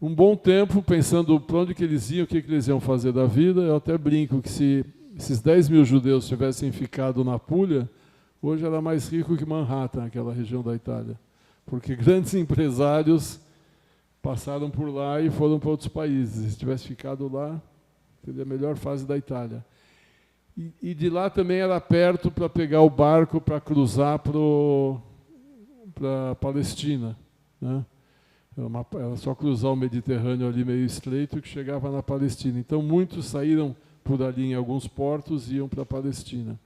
um bom tempo pensando para onde que eles iam, o que eles iam fazer da vida. Eu até brinco que se esses 10.000 judeus tivessem ficado na Puglia, hoje era mais rico que Manhattan, aquela região da Itália. Porque grandes empresários passaram por lá e foram para outros países. Se tivesse ficado lá, seria a melhor fase da Itália. E de lá também era perto para pegar o barco para cruzar para a Palestina, né? Era só cruzar o Mediterrâneo ali meio estreito que chegava na Palestina. Então muitos saíram por ali em alguns portos e iam para a Palestina.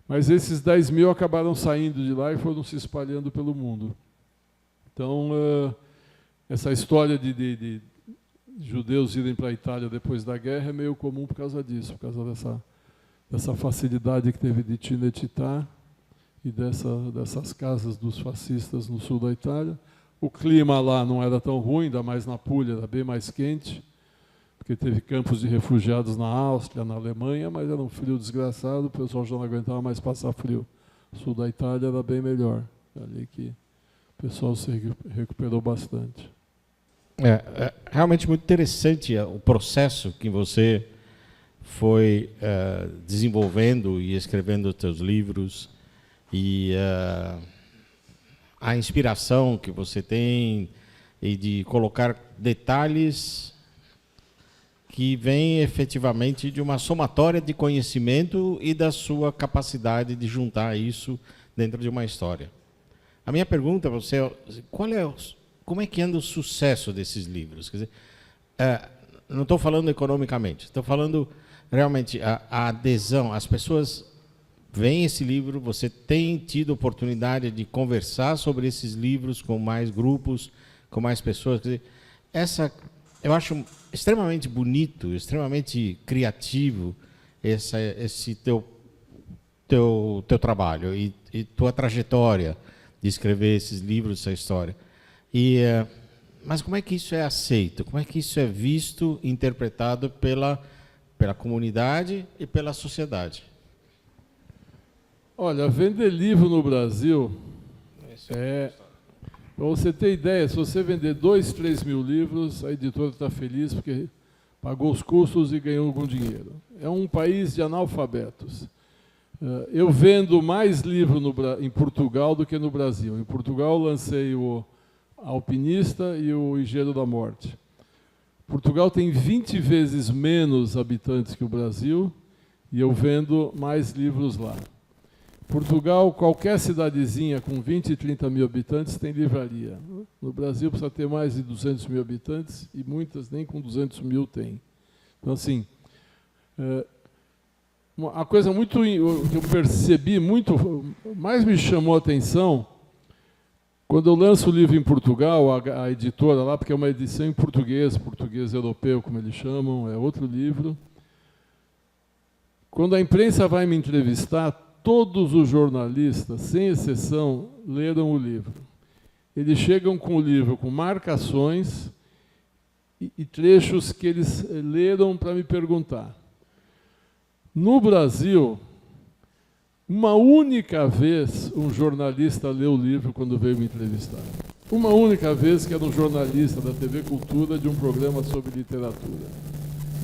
Mas esses 10.000 acabaram saindo de lá e foram se espalhando pelo mundo. Então, essa história de judeus irem para a Itália depois da guerra é meio comum por causa disso, por causa dessa facilidade que teve de Cinecittà e dessas casas dos fascistas no sul da Itália. O clima lá não era tão ruim, ainda mais na Puglia, era bem mais quente, porque teve campos de refugiados na Áustria, na Alemanha, mas era um frio desgraçado, o pessoal já não aguentava mais passar frio. sul da Itália era bem melhor. Ali que o pessoal se recuperou bastante.
É realmente muito interessante o processo que você foi desenvolvendo e escrevendo os seus livros e a inspiração que você tem e de colocar detalhes que vêm efetivamente de uma somatória de conhecimento e da sua capacidade de juntar isso dentro de uma história. A minha pergunta para você é, como é que anda o sucesso desses livros? Quer dizer, não estou falando economicamente, estou falando realmente a adesão. As pessoas veem esse livro, você tem tido oportunidade de conversar sobre esses livros com mais grupos, com mais pessoas. Quer dizer, eu acho extremamente bonito, extremamente criativo esse teu trabalho e tua trajetória de escrever esses livros, essa história. Mas como é que isso é aceito? Como é que isso é visto, interpretado pela comunidade e pela sociedade?
Olha, vender livro no Brasil para você ter ideia, se você vender 2, 3 mil livros, a editora está feliz porque pagou os custos e ganhou algum dinheiro. É um país de analfabetos. Eu vendo mais livro em Portugal do que no Brasil. Em Portugal lancei o Alpinista e o Engenheiro da Morte. Portugal tem 20 vezes menos habitantes que o Brasil e eu vendo mais livros lá. Portugal, qualquer cidadezinha com 20 e 30 mil habitantes tem livraria. No Brasil precisa ter mais de 200 mil habitantes e muitas nem com 200 mil tem. Então, assim, a coisa que eu percebi mais me chamou a atenção, quando eu lanço o livro em Portugal, a editora lá, porque é uma edição em português europeu, como eles chamam, é outro livro. Quando a imprensa vai me entrevistar, todos os jornalistas, sem exceção, leram o livro. Eles chegam com o livro com marcações e trechos que eles leram para me perguntar. No Brasil, uma única vez um jornalista leu o livro quando veio me entrevistar. Uma única vez que era um jornalista da TV Cultura de um programa sobre literatura.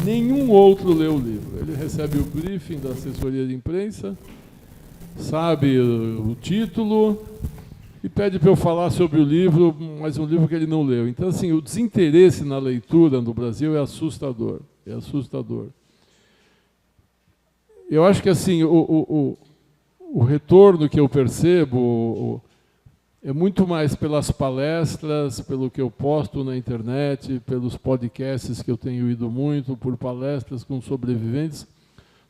Nenhum outro leu o livro. Ele recebe o briefing da assessoria de imprensa, sabe o título e pede para eu falar sobre o livro, mas um livro que ele não leu. Então, assim, o desinteresse na leitura no Brasil é assustador. É assustador. Eu acho que, assim, o retorno que eu percebo é muito mais pelas palestras, pelo que eu posto na internet, pelos podcasts que eu tenho ido muito, por palestras com sobreviventes,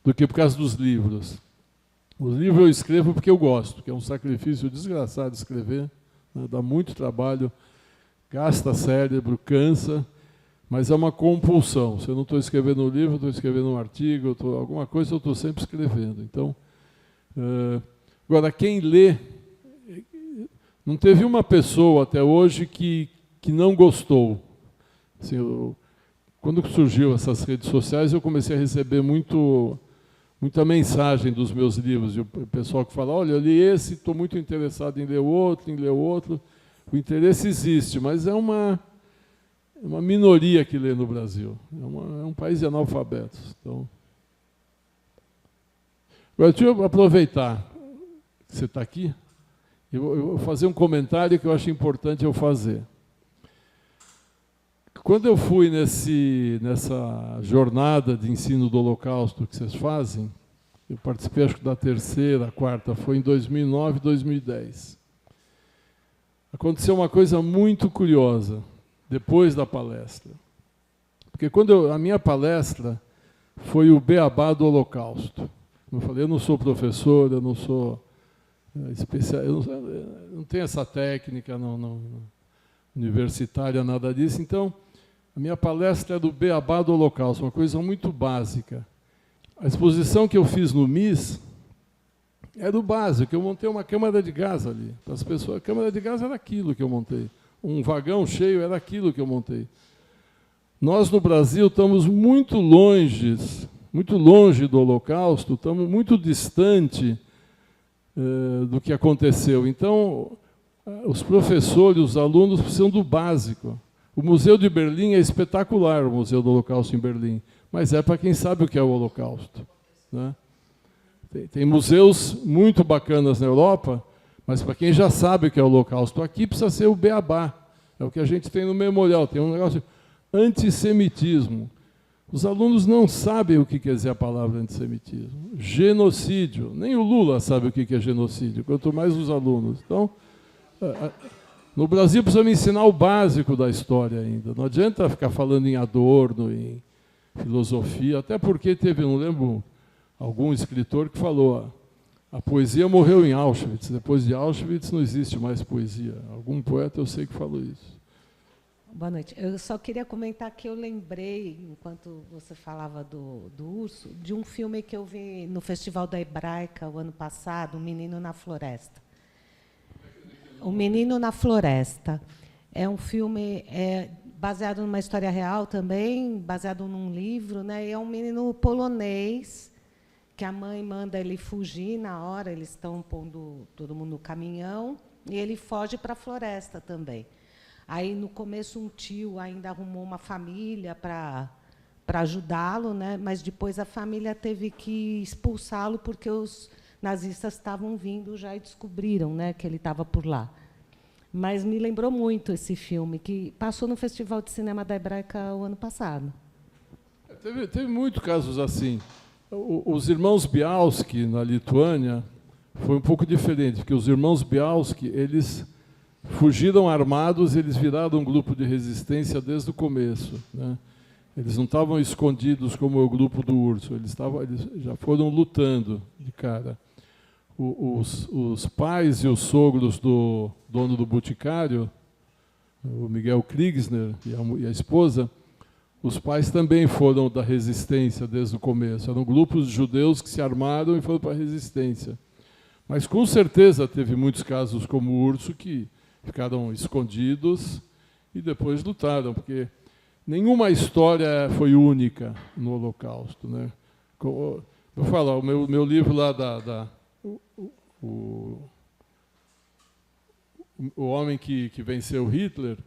do que por causa dos livros. Os livros eu escrevo porque eu gosto, que é um sacrifício desgraçado escrever, né? Dá muito trabalho, gasta cérebro, cansa, mas é uma compulsão. Se eu não estou escrevendo um livro, estou escrevendo um artigo, alguma coisa eu estou sempre escrevendo. Então, agora, quem lê, não teve uma pessoa até hoje que não gostou. Assim, quando surgiu essas redes sociais, eu comecei a receber muita mensagem dos meus livros, o pessoal que fala, olha, eu li esse, estou muito interessado em ler o outro. O interesse existe, mas é uma minoria que lê no Brasil. É um país de analfabetos. Então, agora, deixa eu aproveitar que você está aqui, eu vou fazer um comentário que eu acho importante eu fazer. Quando eu fui nessa jornada de ensino do Holocausto que vocês fazem, eu participei acho que da 3ª, 4ª, foi em 2009, 2010. Aconteceu uma coisa muito curiosa depois da palestra. Porque a minha palestra foi o beabá do Holocausto. Como eu falei, eu não sou professor, eu não sou especial, eu não tenho essa técnica universitária, nada disso. Então, a minha palestra é do beabá do Holocausto, uma coisa muito básica. A exposição que eu fiz no MIS é do básico. Eu montei uma câmara de gás ali. Para as pessoas, a câmara de gás era aquilo que eu montei. Um vagão cheio era aquilo que eu montei. Nós, no Brasil, estamos muito longe do Holocausto, estamos muito distante do que aconteceu. Então, os professores, os alunos precisam do básico. O Museu de Berlim é espetacular, o Museu do Holocausto em Berlim, mas é para quem sabe o que é o Holocausto, né? Tem museus muito bacanas na Europa, mas para quem já sabe o que é o Holocausto, aqui precisa ser o beabá. É o que a gente tem no memorial, tem um negócio de antissemitismo. Os alunos não sabem o que quer dizer a palavra antissemitismo. Genocídio. Nem o Lula sabe o que é genocídio, quanto mais os alunos. Então, no Brasil precisa me ensinar o básico da história ainda. Não adianta ficar falando em Adorno, em filosofia, até porque teve, não lembro, algum escritor que falou: a poesia morreu em Auschwitz, depois de Auschwitz não existe mais poesia. Algum poeta eu sei que falou isso.
Boa noite. Eu só queria comentar que eu lembrei, enquanto você falava do urso, de um filme que eu vi no Festival da Hebraica o ano passado, O Menino na Floresta. O Menino na Floresta. É um filme baseado numa história real também, baseado num livro, né? E é um menino polonês, que a mãe manda ele fugir na hora, eles estão pondo todo mundo no caminhão, e ele foge para a floresta também. Aí, no começo, um tio ainda arrumou uma família para ajudá-lo, né? Mas depois a família teve que expulsá-lo porque os nazistas estavam vindo já e descobriram, né, que ele estava por lá. Mas me lembrou muito esse filme, que passou no Festival de Cinema da Hebraica o ano passado.
Teve muitos casos assim. Os irmãos Bialski, na Lituânia, foi um pouco diferente, porque os irmãos Bialski, eles fugiram armados, eles viraram um grupo de resistência desde o começo, né? Eles não estavam escondidos como o grupo do urso, eles já foram lutando de cara. Os pais e os sogros do dono do Boticário, o Miguel Kriegsner e a esposa, os pais também foram da resistência desde o começo. Eram grupos de judeus que se armaram e foram para a resistência. Mas, com certeza, teve muitos casos como o urso que ficaram escondidos e depois lutaram, porque nenhuma história foi única no Holocausto, né? Vou falar, o meu livro lá o homem que venceu Hitler,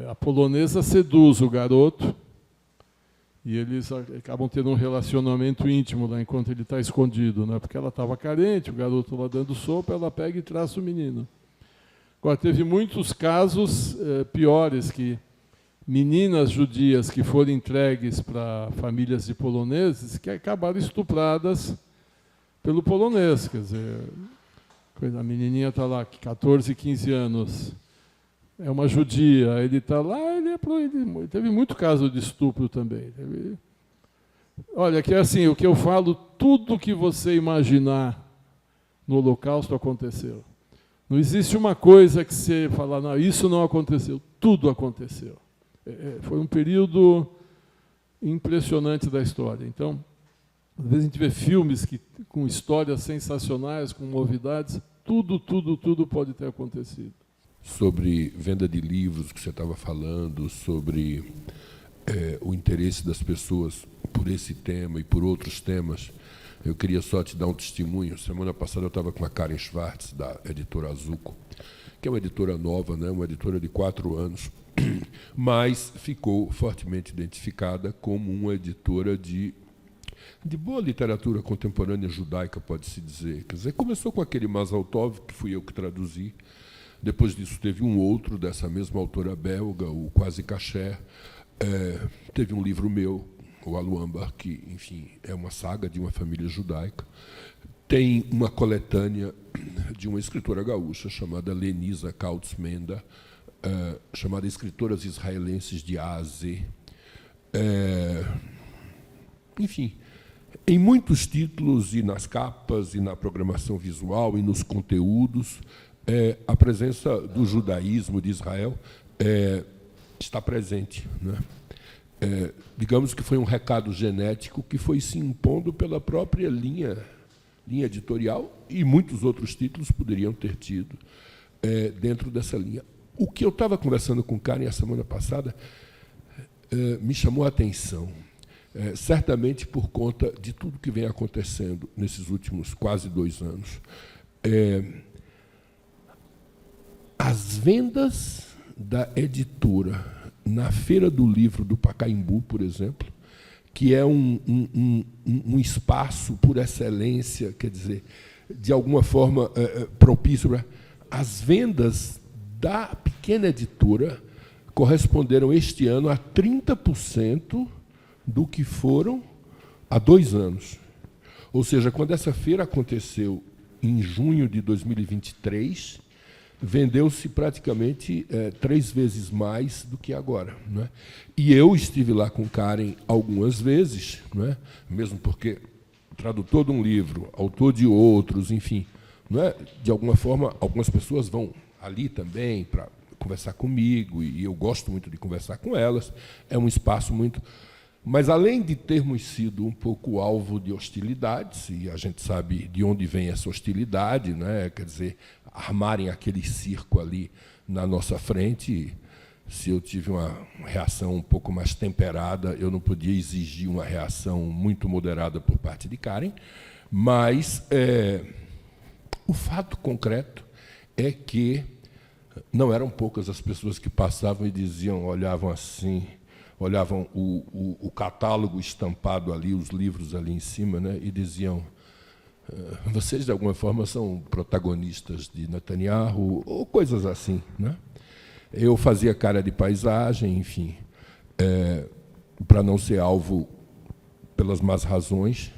a polonesa seduz o garoto e eles acabam tendo um relacionamento íntimo lá enquanto ele está escondido, né? Porque ela estava carente, o garoto lá dando sopa, ela pega e traça o menino. Agora, teve muitos casos piores, que meninas judias que foram entregues para famílias de poloneses que acabaram estupradas pelo polonês. Quer dizer, a menininha está lá, 14, 15 anos, é uma judia, ele está lá, teve muito caso de estupro também. Olha, que é assim, o que eu falo, tudo que você imaginar no Holocausto aconteceu. Não existe uma coisa que você fala, não, isso não aconteceu, tudo aconteceu. Foi um período impressionante da história. Então, às vezes a gente vê filmes com histórias sensacionais, com novidades, tudo pode ter acontecido.
Sobre venda de livros que você estava falando, sobre o interesse das pessoas por esse tema e por outros temas, eu queria só te dar um testemunho. Semana passada eu estava com a Karen Schwartz, da editora Azuco, que é uma editora nova, né, uma editora de 4 anos, mas ficou fortemente identificada como uma editora de boa literatura contemporânea judaica, pode-se dizer. Quer dizer, começou com aquele Mazal Tov, que fui eu que traduzi. Depois disso teve um outro, dessa mesma autora belga, o Quase Kasher. Teve um livro meu, o Aluambar, que, enfim, é uma saga de uma família judaica. Tem uma coletânea de uma escritora gaúcha chamada Lenisa Kautz-Menda, chamada Escritoras Israelenses de A a Z. Enfim, em muitos títulos, e nas capas, e na programação visual, e nos conteúdos, a presença do judaísmo de Israel está presente, né? Digamos que foi um recado genético que foi se impondo pela própria linha editorial, e muitos outros títulos poderiam ter tido dentro dessa linha. O que eu estava conversando com o Karen a semana passada me chamou a atenção. certamente por conta de tudo que vem acontecendo nesses últimos quase 2 anos. As vendas da editora na Feira do Livro do Pacaembu, por exemplo, que é um espaço por excelência, quer dizer, de alguma forma propício para... As vendas da pequena editora corresponderam este ano a 30% do que foram há 2 anos. Ou seja, quando essa feira aconteceu em junho de 2023, vendeu-se praticamente 3 vezes mais do que agora, não é? E eu estive lá com Karen algumas vezes, não é? Mesmo porque tradutor de um livro, autor de outros, enfim, não é? De alguma forma, algumas pessoas vão ali também para conversar comigo, e eu gosto muito de conversar com elas. É um espaço muito... Mas, além de termos sido um pouco alvo de hostilidades, e a gente sabe de onde vem essa hostilidade, né? Quer dizer, armarem aquele circo ali na nossa frente, se eu tive uma reação um pouco mais temperada, eu não podia exigir uma reação muito moderada por parte de Karen, mas o fato concreto é que não eram poucas as pessoas que passavam e diziam, olhavam assim, olhavam o catálogo estampado ali, os livros ali em cima, né, e diziam: vocês, de alguma forma, são protagonistas de Netanyahu, ou coisas assim, né? Eu fazia cara de paisagem, enfim, para não ser alvo pelas más razões,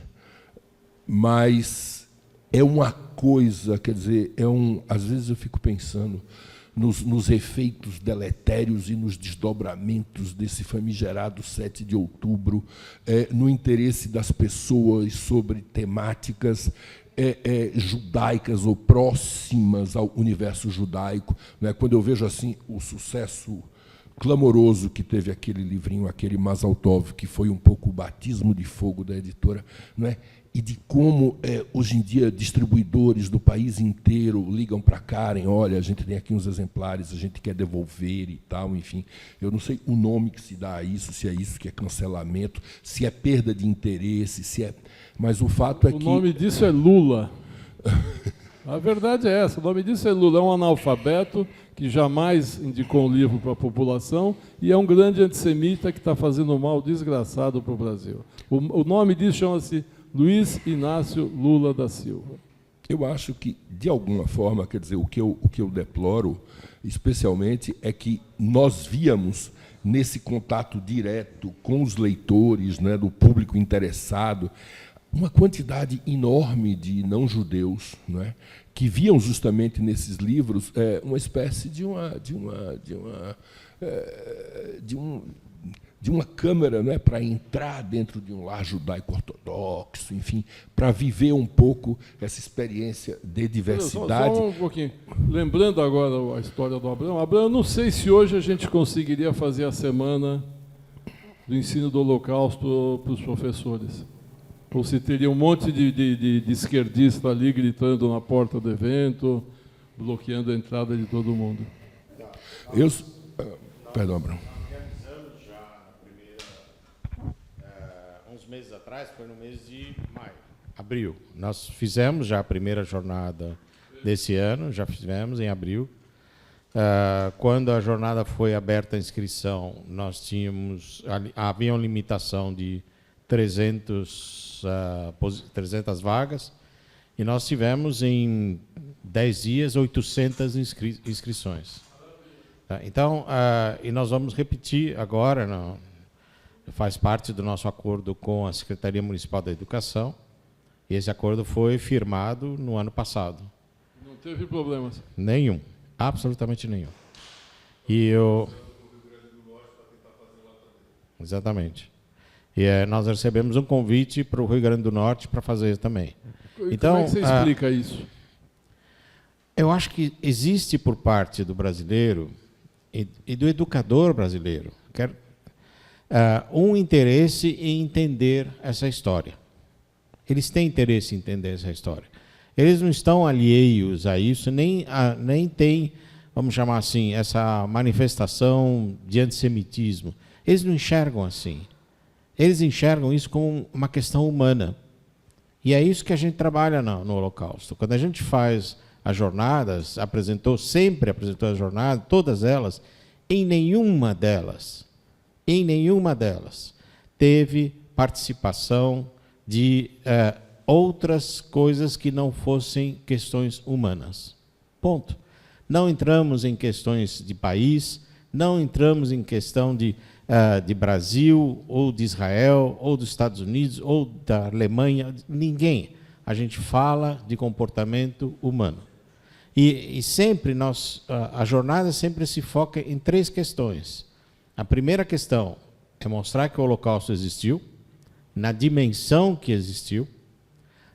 mas é uma coisa, quer dizer, às vezes eu fico pensando nos efeitos deletérios e nos desdobramentos desse famigerado 7 de outubro, no interesse das pessoas sobre temáticas judaicas ou próximas ao universo judaico, né? Quando eu vejo assim o sucesso clamoroso que teve aquele livrinho, aquele Mazal Tov, que foi um pouco o batismo de fogo da editora, não é? E de como, hoje em dia, distribuidores do país inteiro ligam para Karen: olha, a gente tem aqui uns exemplares, a gente quer devolver e tal, enfim. Eu não sei o nome que se dá a isso, se é isso que é cancelamento, se é perda de interesse, se é... Mas o fato é que...
O nome disso é Lula. A verdade é essa, o nome disso é Lula. É um analfabeto que jamais indicou um livro para a população e é um grande antissemita que está fazendo um mal desgraçado para o Brasil. O nome disso chama-se Luiz Inácio Lula da Silva.
Eu acho que, de alguma forma, quer dizer, o que eu deploro, especialmente, é que nós víamos, nesse contato direto com os leitores, né, do público interessado, uma quantidade enorme de não-judeus, né, que viam justamente nesses livros uma espécie de uma câmara, né, para entrar dentro de um lar judaico-ortodoxo, enfim, para viver um pouco essa experiência de diversidade.
Só um pouquinho. Lembrando agora a história do Abraão. Abraão, não sei se hoje a gente conseguiria fazer a semana do ensino do Holocausto para os professores. Ou se teria um monte de esquerdista ali gritando na porta do evento, bloqueando a entrada de todo mundo.
Perdão, Abraão.
Uns meses atrás, foi no mês de abril. Nós fizemos já a primeira jornada desse ano, já fizemos em abril. Quando a jornada foi aberta a inscrição, havia uma limitação de 300 vagas, e nós tivemos em 10 dias 800 inscrições. Então, e nós vamos repetir agora, faz parte do nosso acordo com a Secretaria Municipal da Educação, e esse acordo foi firmado no ano passado.
Não teve problemas?
Nenhum, absolutamente nenhum. E eu... Exatamente. E nós recebemos um convite para o Rio Grande do Norte para fazer também. Então,
como é que você explica isso?
Eu acho que existe por parte do brasileiro e do educador brasileiro um interesse em entender essa história. Eles têm interesse em entender essa história. Eles não estão alheios a isso, nem têm, vamos chamar assim, essa manifestação de antissemitismo. Eles não enxergam assim. eles enxergam isso como uma questão humana. E é isso que a gente trabalha no Holocausto. Quando a gente faz as jornadas, sempre apresentou as jornadas, todas elas, em nenhuma delas teve participação de outras coisas que não fossem questões humanas. Ponto. Não entramos em questões de país, não entramos em questão de Brasil, ou de Israel, ou dos Estados Unidos, ou da Alemanha, ninguém. A gente fala de comportamento humano. E sempre a jornada sempre se foca em 3 questões. A primeira questão é mostrar que o Holocausto existiu, na dimensão que existiu.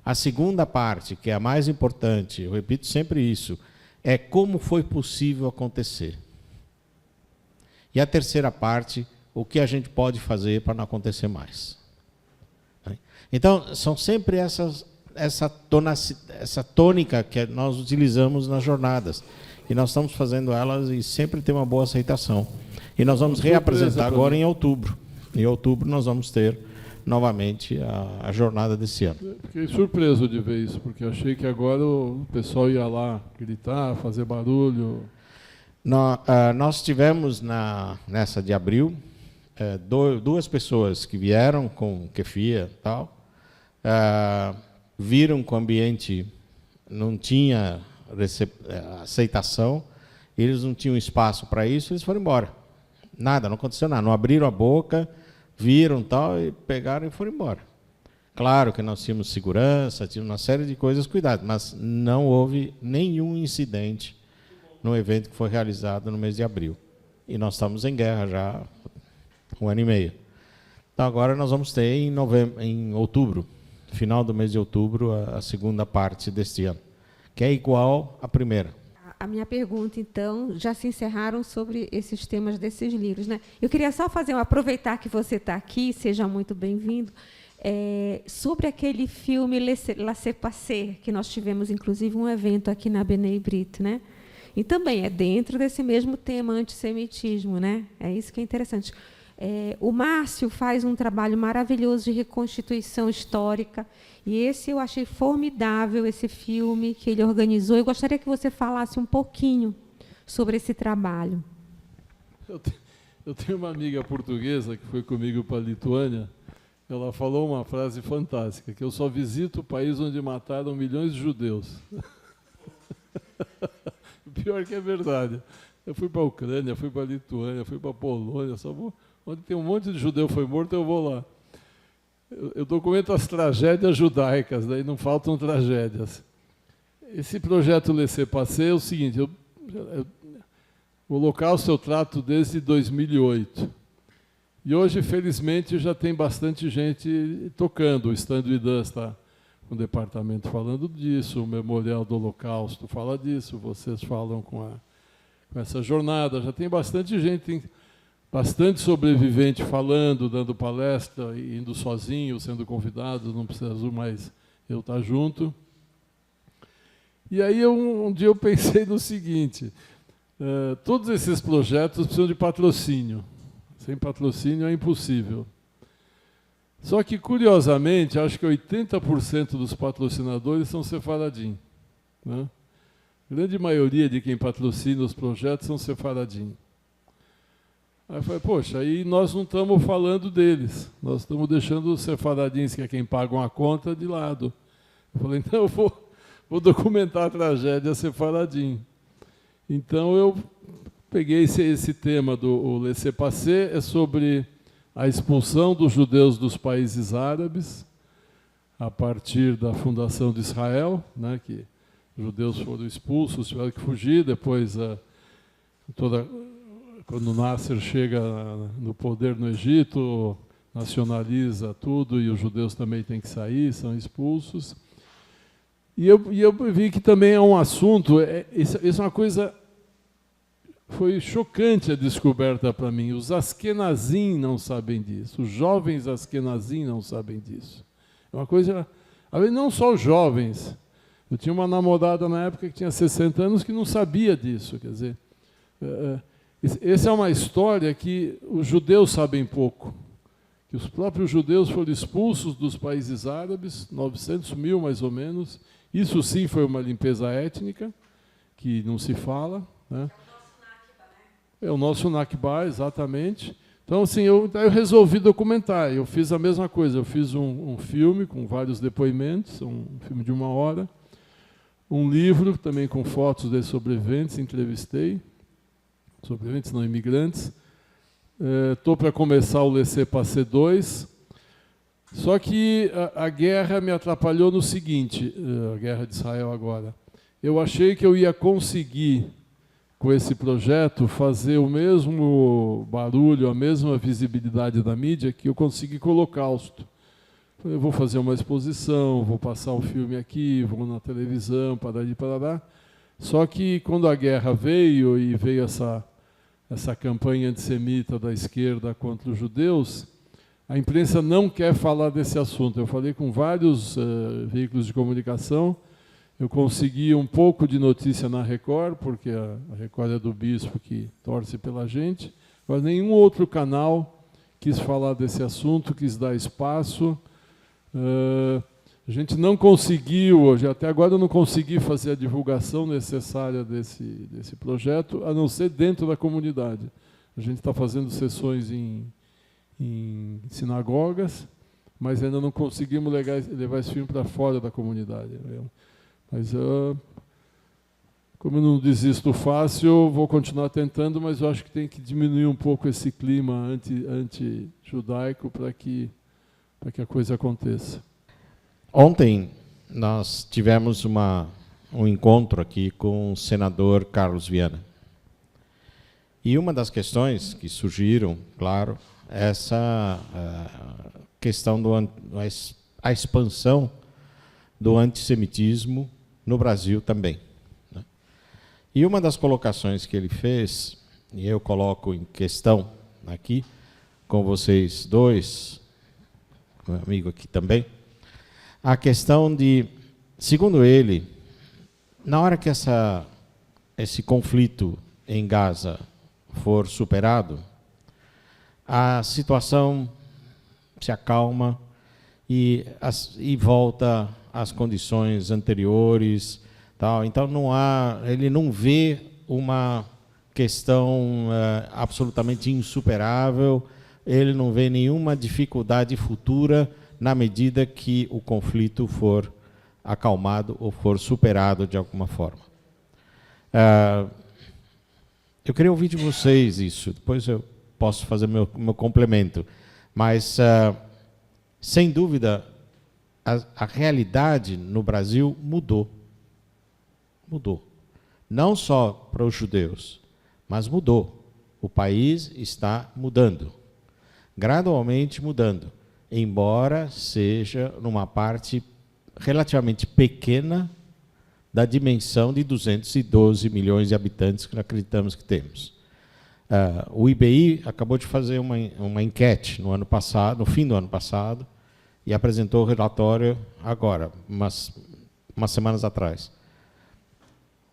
A segunda parte, que é a mais importante, eu repito sempre isso, é como foi possível acontecer. E a terceira parte, o que a gente pode fazer para não acontecer mais. Então, são sempre essa tônica que nós utilizamos nas jornadas. E nós estamos fazendo elas e sempre tem uma boa aceitação. E nós vamos reapresentar agora em outubro. Em outubro nós vamos ter novamente a jornada desse ano.
Fiquei surpreso de ver isso, porque achei que agora o pessoal ia lá gritar, fazer barulho.
Nós tivemos nessa de abril 2 pessoas que vieram com kefir e tal, viram que o ambiente não tinha aceitação, eles não tinham espaço para isso, eles foram embora. Nada, não aconteceu nada, não abriram a boca, viram tal, e pegaram e foram embora. Claro que nós tínhamos segurança, tínhamos uma série de coisas cuidadas, mas não houve nenhum incidente no evento que foi realizado no mês de abril. E nós estamos em guerra já há 1 ano e meio. Então agora nós vamos ter em outubro, final do mês de outubro, a segunda parte deste ano, que é igual à primeira.
A minha pergunta, então, já se encerraram sobre esses temas desses livros, né? Eu queria só aproveitar que você está aqui, seja muito bem-vindo, sobre aquele filme Laissez-Passer, que nós tivemos, inclusive, um evento aqui na B'nai B'rith, né? E também é dentro desse mesmo tema antissemitismo, né? É isso que é interessante. O Márcio faz um trabalho maravilhoso de reconstituição histórica, e esse eu achei formidável, esse filme que ele organizou. Eu gostaria que você falasse um pouquinho sobre esse trabalho.
Eu tenho uma amiga portuguesa que foi comigo para a Lituânia. Ela falou uma frase fantástica, que eu só visito o país onde mataram milhões de judeus. O pior que é verdade. Eu fui para a Ucrânia, fui para a Lituânia, fui para a Polônia, onde tem um monte de judeu foi morto, eu vou lá. Eu documento as tragédias judaicas, daí não faltam tragédias. Esse projeto Laissez-Passer é o seguinte, o Holocausto eu trato desde 2008. E hoje, felizmente, já tem bastante gente tocando. O Stand With Us está com o departamento falando disso, o Memorial do Holocausto fala disso, vocês falam com essa jornada. Já tem bastante gente, tem bastante sobrevivente falando, dando palestra, indo sozinho, sendo convidado, não preciso mais eu estar junto. E aí, um dia eu pensei no seguinte, todos esses projetos precisam de patrocínio. Sem patrocínio é impossível. Só que, curiosamente, acho que 80% dos patrocinadores são sefaradim, né? A grande maioria de quem patrocina os projetos são sefaradim. Aí eu falei, poxa, aí nós não estamos falando deles, nós estamos deixando os sefaradins, que é quem pagam a conta, de lado. Eu falei, então eu vou documentar a tragédia sefaradim. Então eu peguei esse tema do Laissez-Passer, é sobre a expulsão dos judeus dos países árabes, a partir da fundação de Israel, né, que os judeus foram expulsos, tiveram que fugir, depois quando Nasser chega no poder no Egito, nacionaliza tudo e os judeus também têm que sair, são expulsos. E eu vi que também é um assunto, isso é uma coisa, foi chocante a descoberta para mim. Os Askenazim não sabem disso, os jovens Askenazim não sabem disso. É uma coisa, não só os jovens. Eu tinha uma namorada na época que tinha 60 anos que não sabia disso, quer dizer... Essa é uma história que os judeus sabem pouco, que os próprios judeus foram expulsos dos países árabes, 900 mil mais ou menos. Isso sim foi uma limpeza étnica, que não se fala, né? É o nosso Nakba, exatamente. Então, assim, eu resolvi documentar. Eu fiz a mesma coisa. Eu fiz um filme com vários depoimentos, um filme de 1 hora. Um livro também com fotos de sobreviventes, entrevistei. Sobreviventes não imigrantes. Estou para começar o Laissez-Passer 2. Só que a guerra me atrapalhou no seguinte, a guerra de Israel agora. Eu achei que eu ia conseguir, com esse projeto, fazer o mesmo barulho, a mesma visibilidade da mídia que eu consegui com o Holocausto. Eu vou fazer uma exposição, vou passar o filme aqui, vou na televisão, parará. Só que quando a guerra veio, e veio essa campanha antissemita da esquerda contra os judeus, a imprensa não quer falar desse assunto. Eu falei com vários veículos de comunicação. Eu consegui um pouco de notícia na Record, porque a Record é do bispo que torce pela gente, mas nenhum outro canal quis falar desse assunto, quis dar espaço. A gente não conseguiu, hoje, até agora eu não consegui fazer a divulgação necessária desse projeto, a não ser dentro da comunidade. A gente está fazendo sessões em sinagogas, mas ainda não conseguimos levar esse filme para fora da comunidade. Mas, como eu não desisto fácil, vou continuar tentando, mas eu acho que tem que diminuir um pouco esse clima anti-judaico para que a coisa aconteça.
Ontem nós tivemos um encontro aqui com o senador Carlos Viana. E uma das questões que surgiram, claro, é essa questão a expansão do antissemitismo no Brasil também, né? E uma das colocações que ele fez, e eu coloco em questão aqui, com vocês dois, com meu amigo aqui também, a questão de, segundo ele, na hora que esse conflito em Gaza for superado, a situação se acalma e volta às condições anteriores, tal. Então ele não vê uma questão absolutamente insuperável, ele não vê nenhuma dificuldade futura na medida que o conflito for acalmado ou for superado de alguma forma. Eu queria ouvir de vocês isso, depois eu posso fazer meu complemento, mas, sem dúvida, a realidade no Brasil mudou. Mudou. Não só para os judeus, mas mudou. O país está mudando, gradualmente mudando, embora seja numa parte relativamente pequena da dimensão de 212 milhões de habitantes que acreditamos que temos. O IBI acabou de fazer uma enquete no fim do ano passado, e apresentou o relatório agora, umas semanas atrás.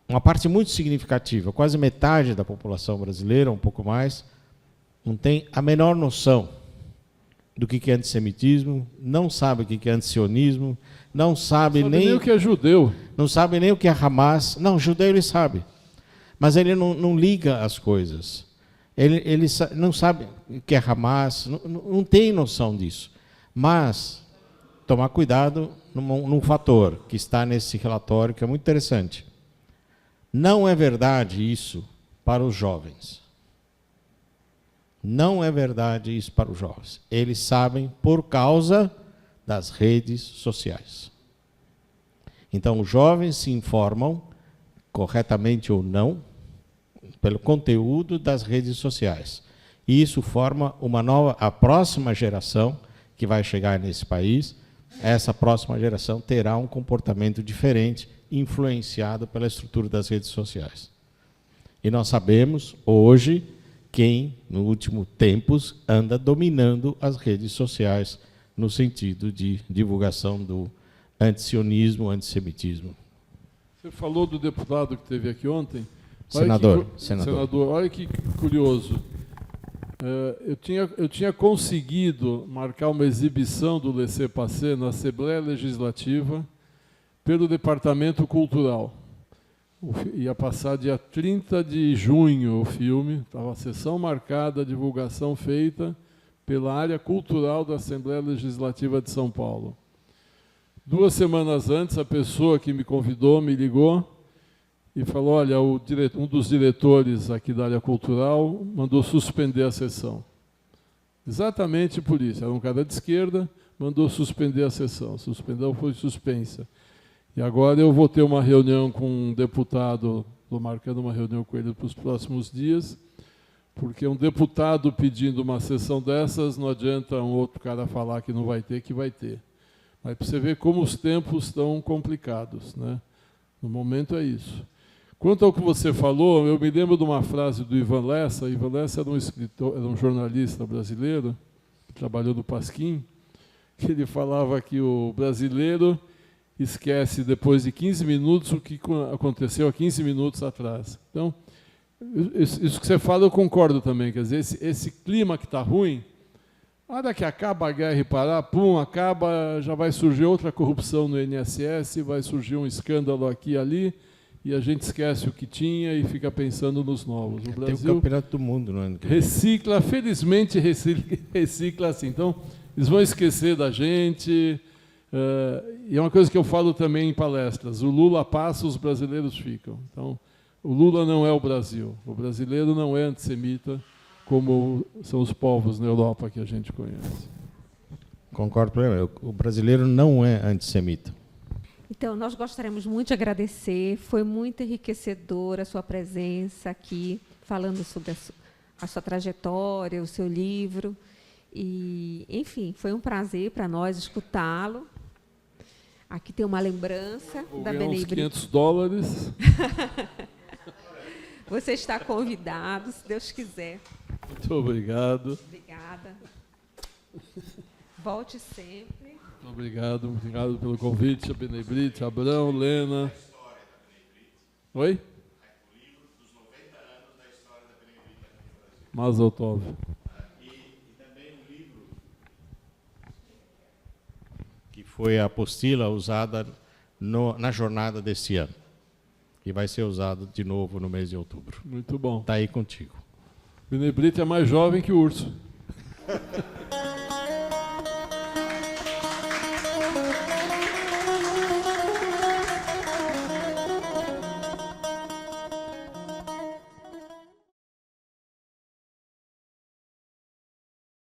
Uma parte muito significativa, quase metade da população brasileira, um pouco mais, não tem a menor noção do que é antissemitismo, não sabe o que é antisionismo, não sabe nem
o que é judeu.
Não sabe nem o que é Hamas. Não, judeu ele sabe, mas ele não liga as coisas. Ele não sabe o que é Hamas, não tem noção disso. Mas tomar cuidado num fator que está nesse relatório, que é muito interessante. Não é verdade isso para os jovens. Não é verdade isso para os jovens. Eles sabem por causa das redes sociais. Então, os jovens se informam, corretamente ou não, pelo conteúdo das redes sociais. E isso forma a próxima geração que vai chegar nesse país. Essa próxima geração terá um comportamento diferente, influenciado pela estrutura das redes sociais. E nós sabemos, hoje, quem, nos últimos tempos, anda dominando as redes sociais no sentido de divulgação do antisionismo, antissemitismo.
Você falou do deputado que esteve aqui ontem.
Senador.
Senador, olha que curioso. Eu tinha conseguido marcar uma exibição do Laissez-Passer na Assembleia Legislativa pelo Departamento Cultural. Ia passar dia 30 de junho o filme, estava a sessão marcada, a divulgação feita pela área cultural da Assembleia Legislativa de São Paulo. 2 semanas antes, a pessoa que me convidou me ligou e falou, olha, um dos diretores aqui da área cultural mandou suspender a sessão. Exatamente por isso. Era um cara de esquerda, mandou suspender a sessão. Suspendeu, foi suspensa. E agora eu vou ter uma reunião com um deputado, estou marcando uma reunião com ele para os próximos dias, porque um deputado pedindo uma sessão dessas, não adianta um outro cara falar que não vai ter, que vai ter. Mas para você ver como os tempos estão complicados, né? No momento é isso. Quanto ao que você falou, eu me lembro de uma frase do Ivan Lessa. Ivan Lessa era um escritor, era um jornalista brasileiro, que trabalhou no Pasquim, que ele falava que o brasileiro esquece depois de 15 minutos o que aconteceu há 15 minutos atrás. Então, isso que você fala eu concordo também, quer dizer, esse clima que está ruim, a hora que acaba a guerra e parar, pum, acaba, já vai surgir outra corrupção no INSS, vai surgir um escândalo aqui e ali, e a gente esquece o que tinha e fica pensando nos novos. O Brasil
tem o Campeonato do Mundo no ano que vem.
Recicla, felizmente recicla assim. Então, eles vão esquecer da gente. E é uma coisa que eu falo também em palestras. O Lula passa, os brasileiros ficam. Então, o Lula não é o Brasil. O brasileiro não é antissemita, como são os povos na Europa que a gente conhece.
Concordo plenamente. O brasileiro não é antissemita.
Então, nós gostaríamos muito de agradecer. Foi muito enriquecedora a sua presença aqui, falando sobre a sua trajetória, o seu livro. E, enfim, foi um prazer para nós escutá-lo. Aqui tem uma lembrança da Benei Brito.
$500.
Você está convidado, se Deus quiser.
Muito obrigado.
Obrigada. Volte sempre.
Muito obrigado pelo convite, a Benei Brito, Abrão, Lena. Oi?
O livro dos 90 anos da história da Benei Brito aqui no Brasil.
Mazel Tov.
E também um livro
Que foi a apostila usada na jornada deste ano. E vai ser usado de novo no mês de outubro.
Muito bom.
Está aí contigo.
Benei Brito é mais jovem que o urso.